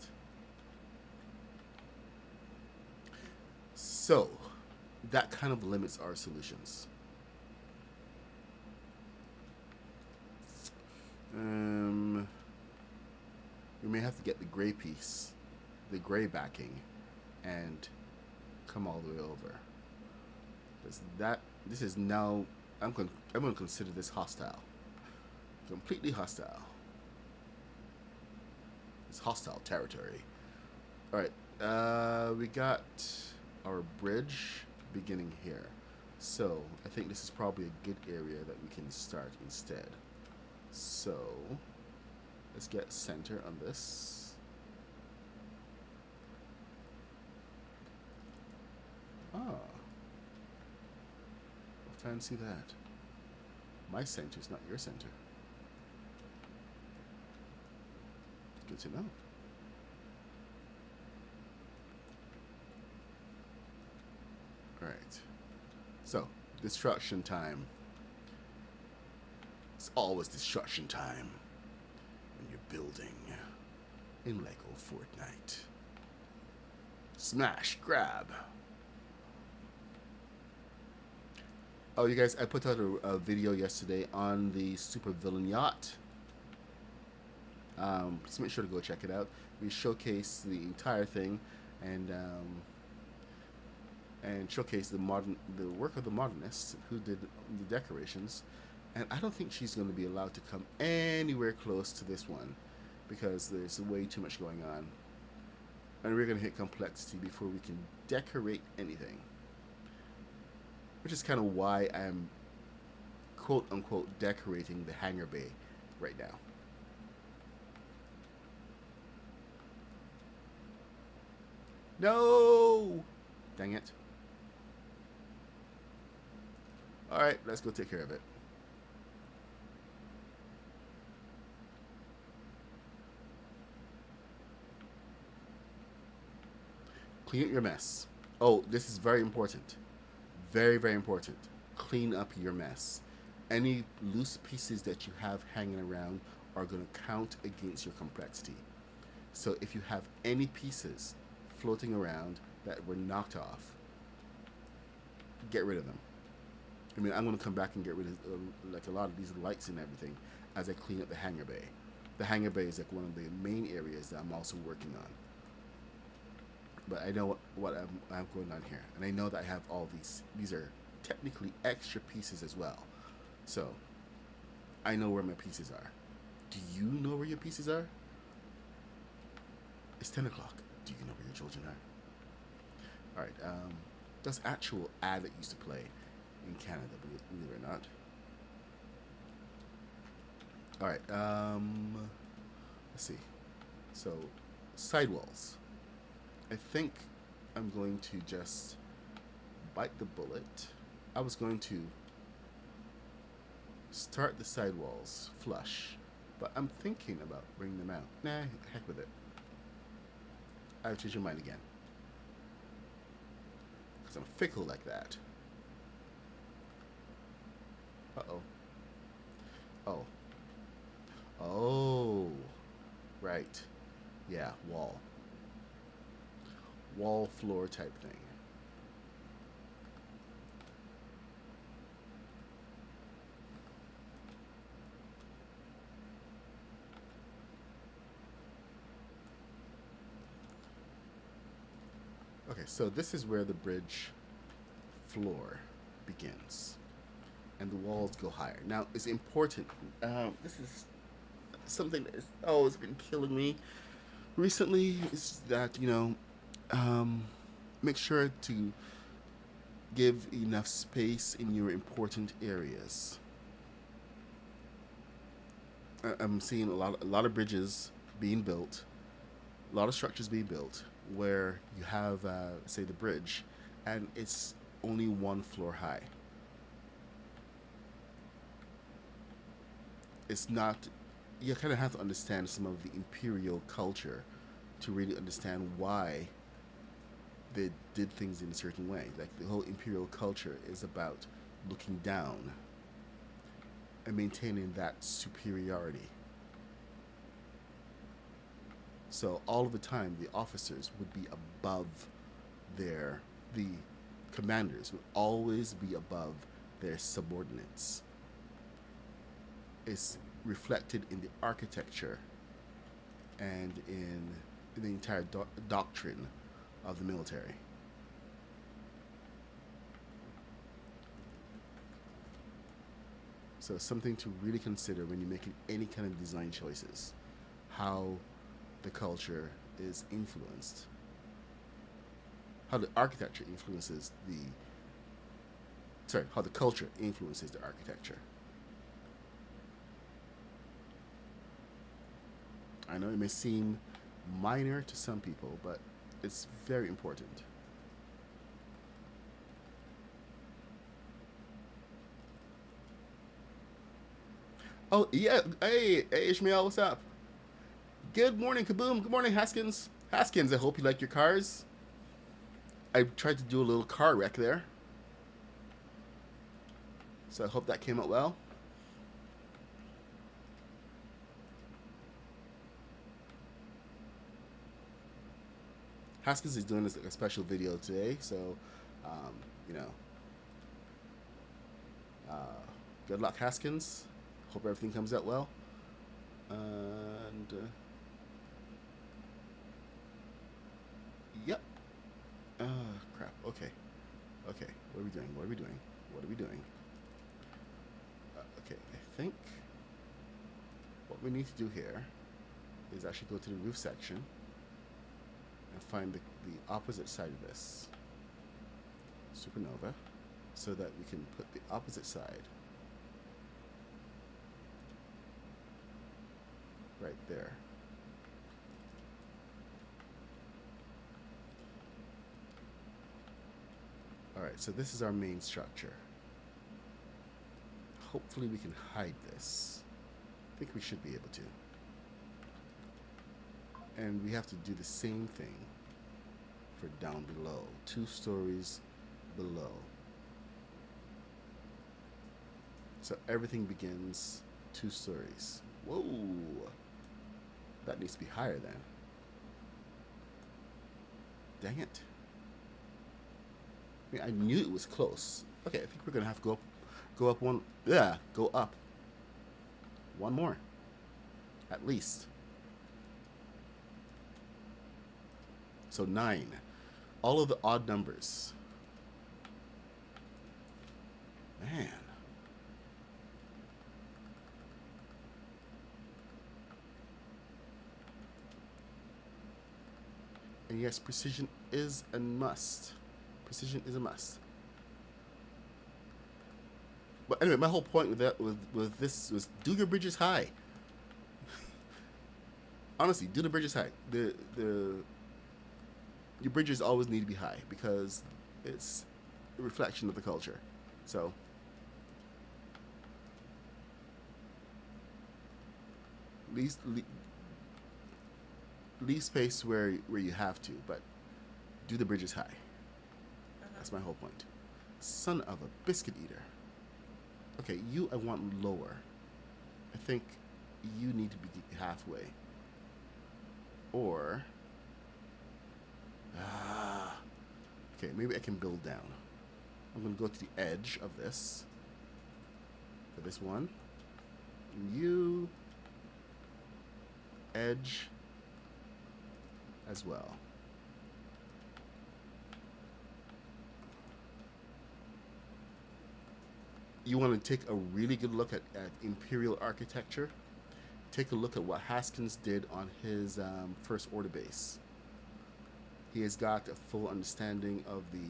So, that kind of limits our solutions. We may have to get the gray piece, the gray backing, and come all the way over. This is now, I'm going to consider this hostile. Completely hostile. It's hostile territory. Alright, we got our bridge beginning here. So, I think this is probably a good area that we can start instead. So, let's get center on this. Ah. Fancy that. My center is not your center. Good to know. All right. So, destruction time. It's always destruction time when you're building in Lego Fortnite. Smash, grab. Oh, you guys, I put out a video yesterday on the super villain yacht. Just make sure to go check it out. We showcase the entire thing and showcase the work of the modernists who did the decorations. And I don't think she's going to be allowed to come anywhere close to this one because there's way too much going on. And we're going to hit complexity before we can decorate anything. Which is kind of why I'm quote unquote decorating the hangar bay right now. No! Dang it. Alright, let's go take care of it. Clean up your mess. Oh, this is very important. Very, very important. Clean up your mess. Any loose pieces that you have hanging around are going to count against your complexity. So if you have any pieces floating around that were knocked off, get rid of them. I mean, I'm going to come back and get rid of like a lot of these lights and everything as I clean up the hangar bay. The hangar bay is like one of the main areas that I'm also working on. But I know what I'm going on here, and I know that I have all these. These are technically extra pieces as well, so I know where my pieces are. Do you know where your pieces are? It's 10 o'clock. Do you know where your children are? All right. That's actual ad that used to play in Canada, believe it or not. All right. Let's see. So, sidewalls. I think I'm going to just bite the bullet. I was going to start the sidewalls flush, but I'm thinking about bringing them out. Nah, heck with it. I've changed my mind again. Because I'm fickle like that. Uh-oh. Oh. Oh. Right. Yeah, wall floor type thing. Okay, so this is where the bridge floor begins, and the walls go higher. Now, it's important. This is something that it's been killing me recently. Is that make sure to give enough space in your important areas. I'm seeing a lot of bridges being built, a lot of structures being built where you have, say, the bridge, and it's only one floor high. It's not. You kind of have to understand some of the imperial culture to really understand why they did things in a certain way. Like the whole imperial culture is about looking down and maintaining that superiority. So all of the time, the officers would be above the commanders would always be above their subordinates. It's reflected in the architecture and in the entire doctrine of the military. So it's something to really consider when you're making any kind of design choices, how the culture is influenced, how the architecture influences how the culture influences the architecture. I know it may seem minor to some people, but it's very important. Oh, yeah. Hey, Ishmael, what's up? Good morning, Kaboom. Good morning, Haskins. Haskins, I hope you like your cars. I tried to do a little car wreck there. So I hope that came out well. Haskins is doing this like a special video today, so you know, good luck, Haskins. Hope everything comes out well. And yep. Crap. Okay. Okay. What are we doing? What are we doing? What are we doing? Okay. I think what we need to do here is actually go to the roof section and find the opposite side of this Supernova, so that we can put the opposite side right there. Alright, so this is our main structure. Hopefully we can hide this. I think we should be able to. And we have to do the same thing for down below. 2 stories below. So everything begins 2 stories. Whoa! That needs to be higher then. Dang it. I mean, I knew it was close. Okay, I think we're gonna have to go up one. Yeah, go up. One more. At least. So 9. All of the odd numbers. Man. And yes, precision is a must. Precision is a must. But anyway, my whole point with that, with this, was do your bridges high. Honestly, do the bridges high. Your bridges always need to be high because it's a reflection of the culture. So leave space where you have to, but do the bridges high. That's my whole point. Son of a biscuit eater. Okay, you I want lower. I think you need to be halfway. Or okay, maybe I can build down. I'm gonna go to the edge of this for this one. And you edge as well. You want to take a really good look at imperial architecture. Take a look at what Haskins did on his first order base. He has got a full understanding of the.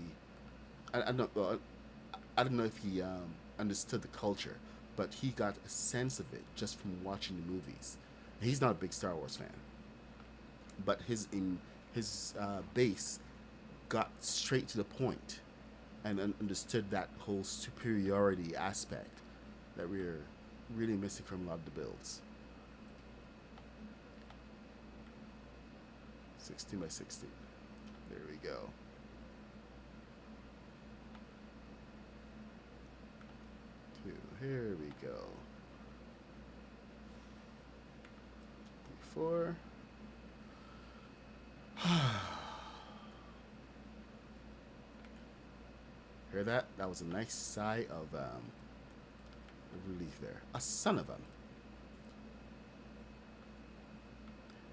I don't know if he understood the culture, but he got a sense of it just from watching the movies. He's not a big Star Wars fan, but his base got straight to the point and understood that whole superiority aspect that we're really missing from a lot of the builds. 16 by 16. There we go. Here we go. 4. Hear that? That was a nice sigh of relief there. A son of a.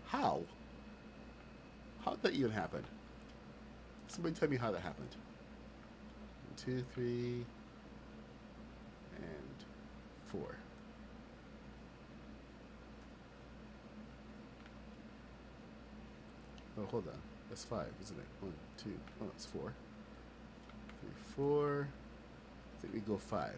How? How did that even happen? Somebody tell me how that happened. 1, 2, 3, and 4. Oh, hold on. That's 5, isn't it? 1, 2. Oh, it's 4. 3, 4. I think we go 5.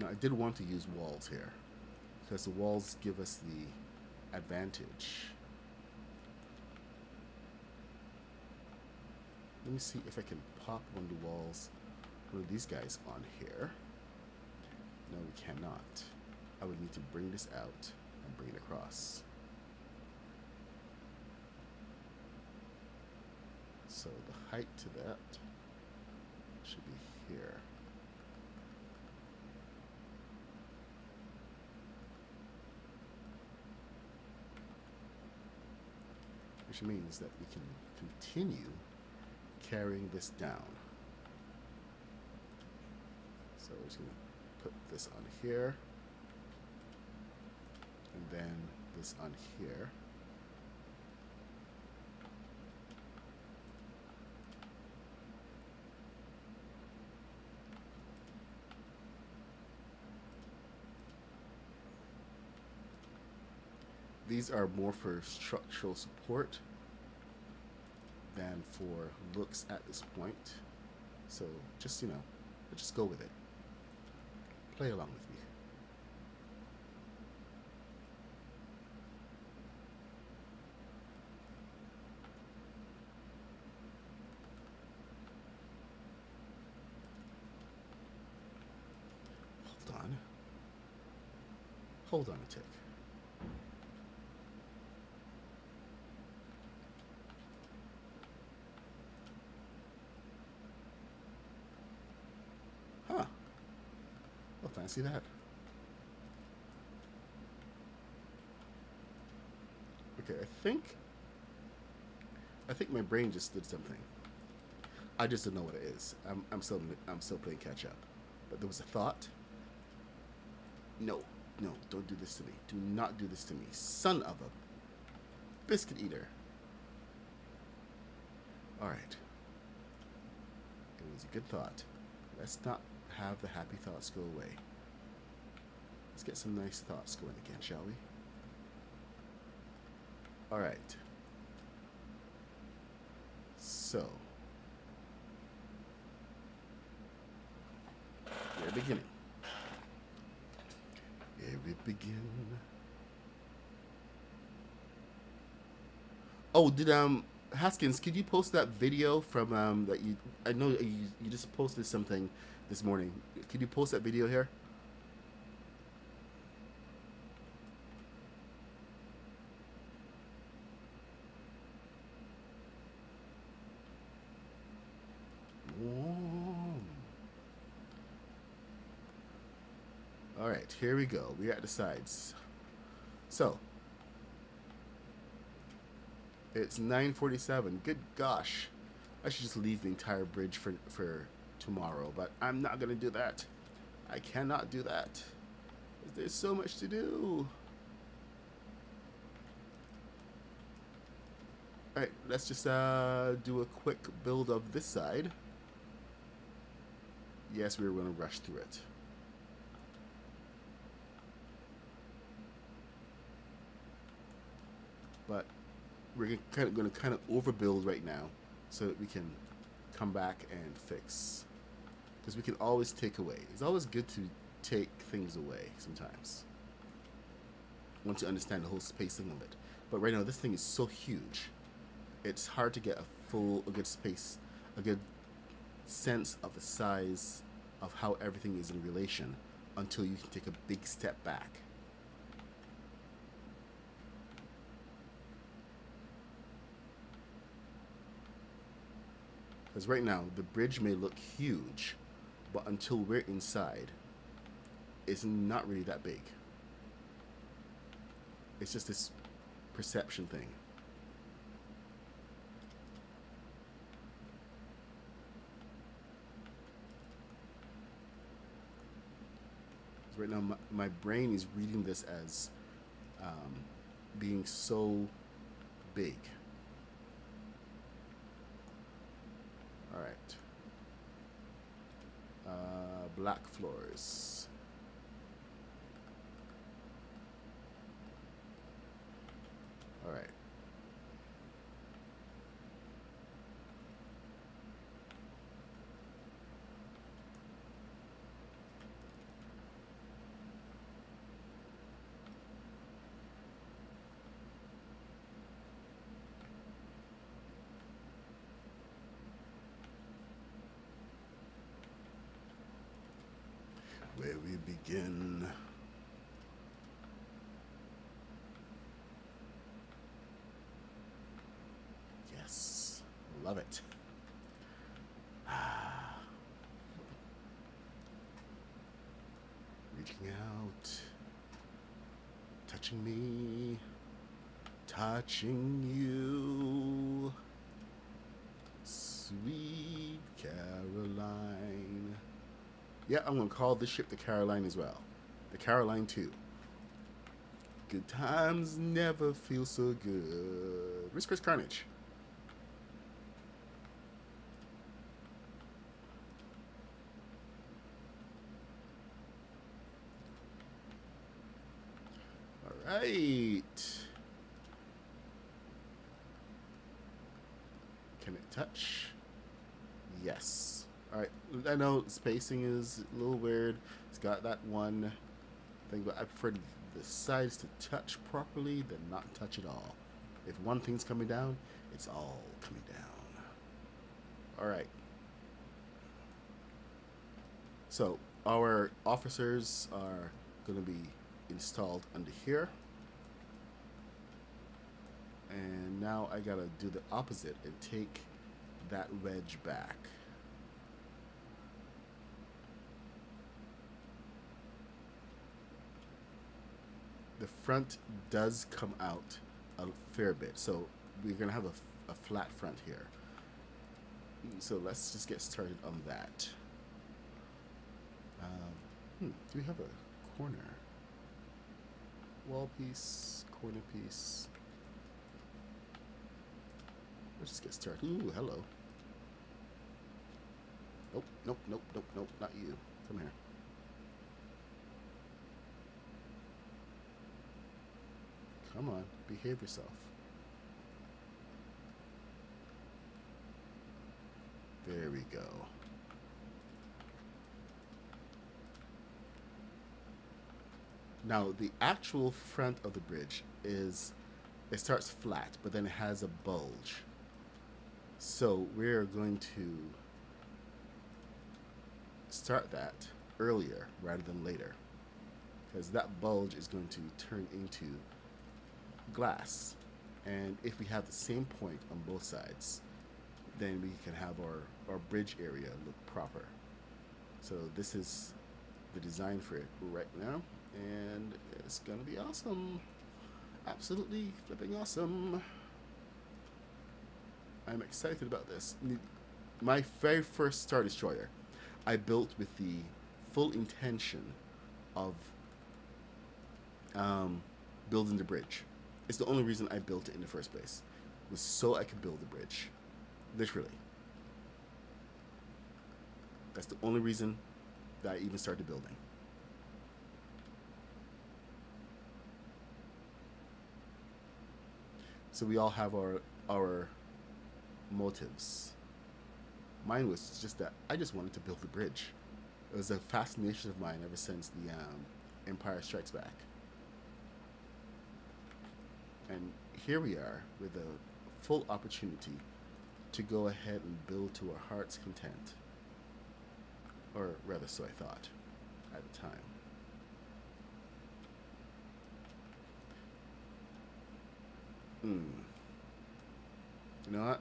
Now, I did want to use walls here because the walls give us the advantage. Let me see if I can pop one of the walls, one of these guys on here. No, we cannot. I would need to bring this out and bring it across. So the height to that should be here. Which means that we can continue carrying this down. So we're just going to put this on here, and then this on here. These are more for structural support than for looks at this point. So just, you know, just go with it. Play along with me. Hold on. Hold on a tick. Huh. Well, fancy that. Okay, I think my brain just did something. I just don't know what it is. I'm still playing catch up. But there was a thought. No, don't do this to me. Do not do this to me, son of a biscuit eater. All right. It was a good thought. Let's not have the happy thoughts go away. Let's get some nice thoughts going again, shall we? All right. So, we're beginning. Here we begin. Oh, did Haskins, could you post that video from that you? I know you just posted something this morning. Could you post that video here? All right, here we go. We're at the sides. So, it's 9:47. Good gosh. I should just leave the entire bridge for tomorrow, but I'm not going to do that. I cannot do that. There's so much to do. All right, let's just do a quick build of this side. Yes, we were going to rush through it. But we're going to overbuild right now so that we can come back and fix. Because we can always take away. It's always good to take things away sometimes, once you understand the whole spacing of it. But right now, this thing is so huge. It's hard to get a good space, a good sense of the size of how everything is in relation until you can take a big step back. Because right now, the bridge may look huge, but until we're inside, it's not really that big. It's just this perception thing. Right now, my brain is reading this as being so big. All right. Black floors. All right. Where we begin. Love it. Reaching out, touching me, touching you, sweet Caroline. Yeah, I'm gonna call this ship the Caroline as well. The Caroline 2. Good times never feel so good. Where's Chris Carnage? All right. Can it touch? Yes. All right. I know spacing is a little weird. It's got that one thing, but I prefer the sides to touch properly than not touch at all. If one thing's coming down, it's all coming down. All right. So our officers are going to be installed under here. And now I gotta do the opposite and take that wedge back. The front does come out a fair bit, so we're gonna have a flat front here. So let's just get started on that. Do we have a corner? Wall piece, corner piece. Let's just get started. Ooh, hello. Nope, nope, nope, nope, nope, not you. Come here. Come on, behave yourself. There we go. Now, the actual front of the bridge is, it starts flat, but then it has a bulge. So we're going to start that earlier rather than later, because that bulge is going to turn into glass. And if we have the same point on both sides, then we can have our bridge area look proper. So this is the design for it right now, and it's gonna be awesome. Absolutely flipping awesome. I'm excited about this. My very first Star Destroyer, I built with the full intention of building the bridge. It's the only reason I built it in the first place, was so I could build the bridge. Literally. That's the only reason that I even started building. So we all have our motives. Mine was just that I just wanted to build the bridge. It was a fascination of mine ever since the Empire Strikes Back. And here we are with a full opportunity to go ahead and build to our heart's content. Or rather, so I thought at the time. You know what?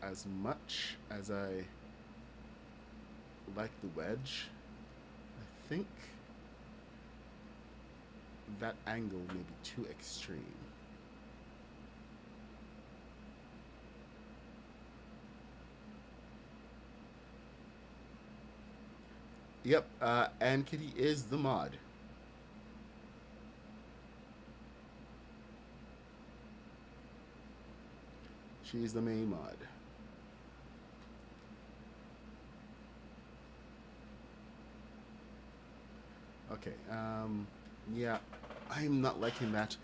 As much as I like the wedge, I think that angle may be too extreme. Yep, and Kitty is the mod. She's the main mod. Okay, yeah, I'm not liking that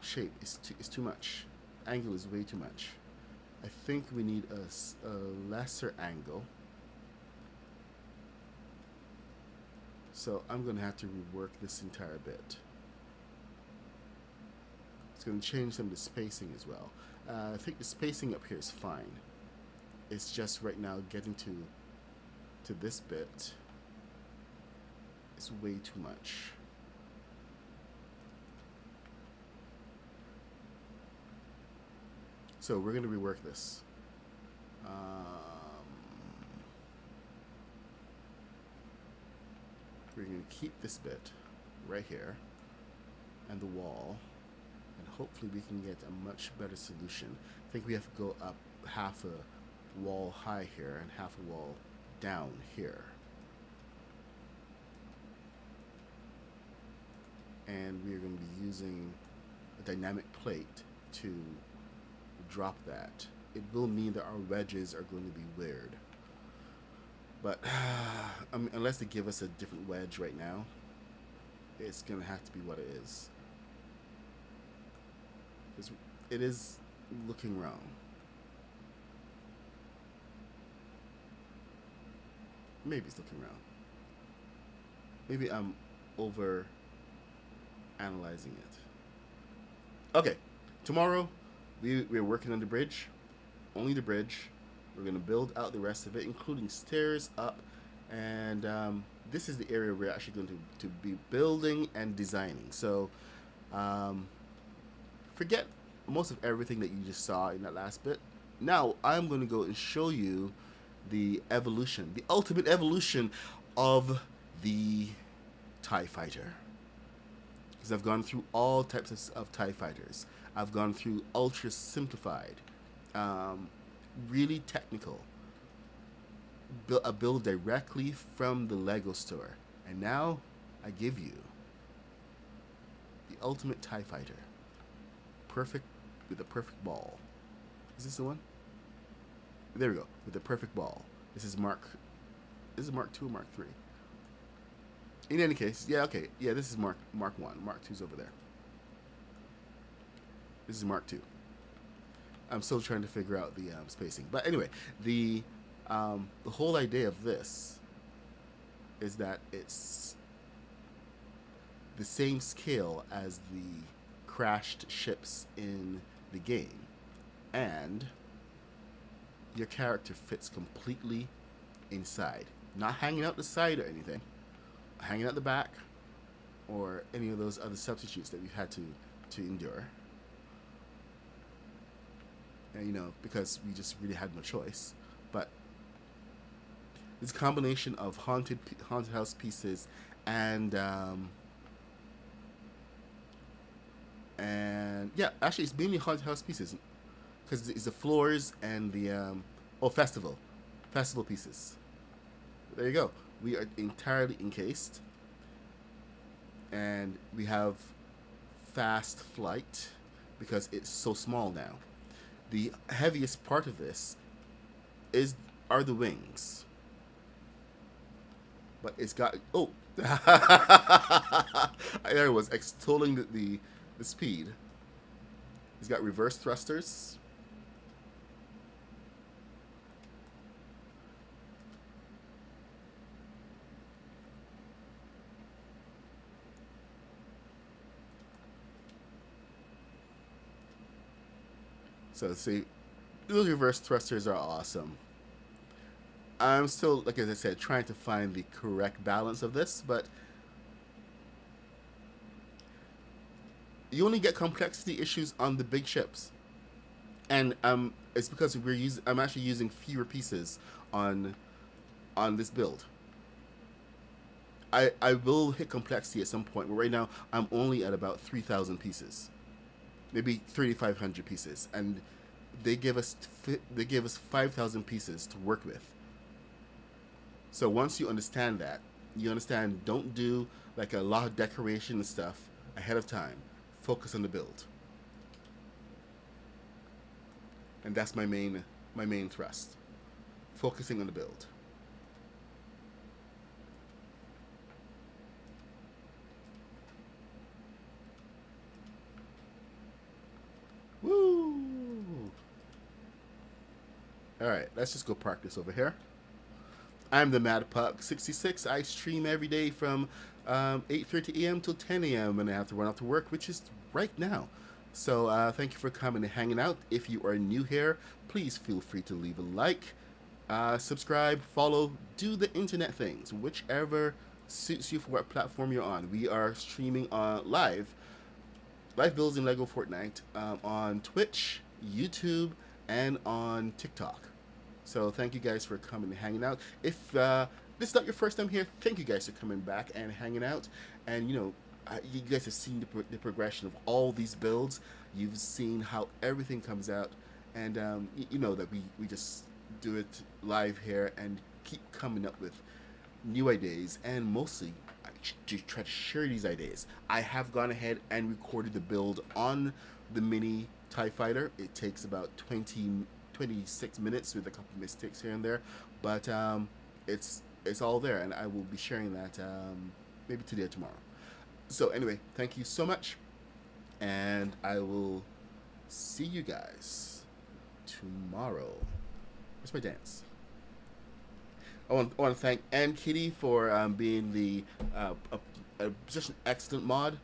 shape. Is too much. Angle is way too much. I think we need a lesser angle. So I'm going to have to rework this entire bit. It's going to change some of the spacing as well. I think the spacing up here is fine. It's just right now getting to this bit is way too much. So we're going to rework this. going to keep this bit right here and the wall, and hopefully we can get a much better solution. I think we have to go up half a wall high here and half a wall down here. And we are going to be using a dynamic plate to drop that. It will mean that our wedges are going to be weird. But I mean, unless they give us a different wedge right now, it's going to have to be what it is. It is looking wrong. Maybe it's looking wrong. Maybe I'm over analyzing it. Okay, tomorrow we're working on the bridge, only the bridge. We're going to build out the rest of it, including stairs up, and this is the area we're actually going to be building and designing. So forget most of everything that you just saw in that last bit. Now I'm going to go and show you the evolution, the ultimate evolution of the TIE fighter. Because I've gone through all types of TIE fighters. I've gone through ultra simplified, really technical, a build directly from the Lego store. And now I give you the ultimate TIE fighter. Perfect, with a perfect ball. Is this the one? There we go, with the perfect ball. This is Mark 2 or Mark 3? In any case, yeah, okay. Yeah, this is Mark 1. Mark 2's over there. This is Mark 2. I'm still trying to figure out the spacing. But anyway, the whole idea of this is that it's the same scale as the crashed ships in the game. And your character fits completely inside. Not hanging out the side or anything. Hanging out the back or any of those other substitutes that we've had to endure. And, you know, because we just really had no choice. But this combination of haunted house pieces and yeah, actually it's mainly haunted house pieces because it's the floors and the festival pieces. There you go. We are entirely encased, and we have fast flight because it's so small now. The heaviest part of this are the wings, but it's got I was extolling the speed. It's got reverse thrusters. So see, those reverse thrusters are awesome. I'm still, like as I said, trying to find the correct balance of this, but you only get complexity issues on the big ships, and it's because I'm actually using fewer pieces on this build. I will hit complexity at some point, but right now I'm only at about 3,000 pieces. Maybe 3,500 pieces, and they give us 5,000 pieces to work with. So once you understand that, you understand don't do like a lot of decoration and stuff ahead of time. Focus on the build, and that's my main thrust. Focusing on the build. Woo! Alright, let's just go park this over here. I'm the Mad Puck 66. I stream every day from 8:30 a.m. till 10 a.m. and I have to run off to work, which is right now. So thank you for coming and hanging out. If you are new here, please feel free to leave a like, subscribe, follow, do the internet things, whichever suits you for what platform you're on. We are streaming live builds in Lego Fortnite on Twitch, YouTube, and on TikTok. So thank you guys for coming and hanging out. If this is not your first time here, thank you guys for coming back and hanging out. And you guys have seen the progression of all these builds. You've seen how everything comes out, and you know that we just do it live here and keep coming up with new ideas, and mostly to try to share these ideas. I have gone ahead and recorded the build on the mini TIE Fighter. It takes about 26 minutes with a couple mistakes here and there, but it's all there, and I will be sharing that maybe today or tomorrow. So anyway, thank you so much, and I will see you guys tomorrow. Where's my dance? I want to thank Ann Kitty for being the just an excellent mod.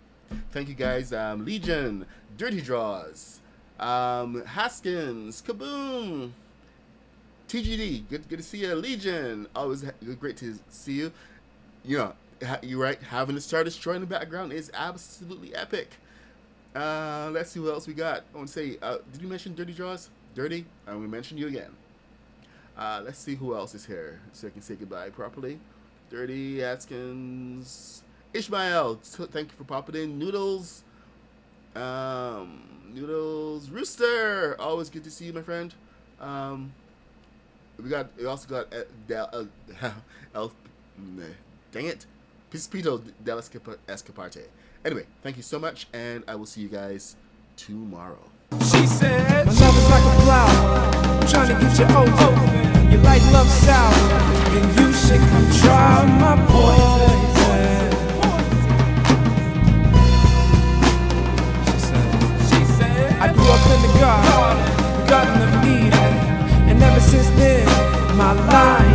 Thank you guys, Legion, Dirty Draws, Haskins, Kaboom, TGD. Good to see you, Legion. Always great to see you. You're right. Having the Star Destroyer in the background is absolutely epic. Let's see what else we got. I want to say, did you mention Dirty Draws? Dirty? We mentioned you again. Let's see who else is here so I can say goodbye properly. Dirty, Atkins, Ishmael, thank you for popping in. Noodles, Rooster, always good to see you, my friend. We also got dang it, Pispito del Escaparte. Anyway, thank you so much, and I will see you guys tomorrow. She said, my love is like a flower, I'm trying to get you over. You like love sour, then you should come try my poison. She said, I grew up in the garden of Eden, and ever since then, my life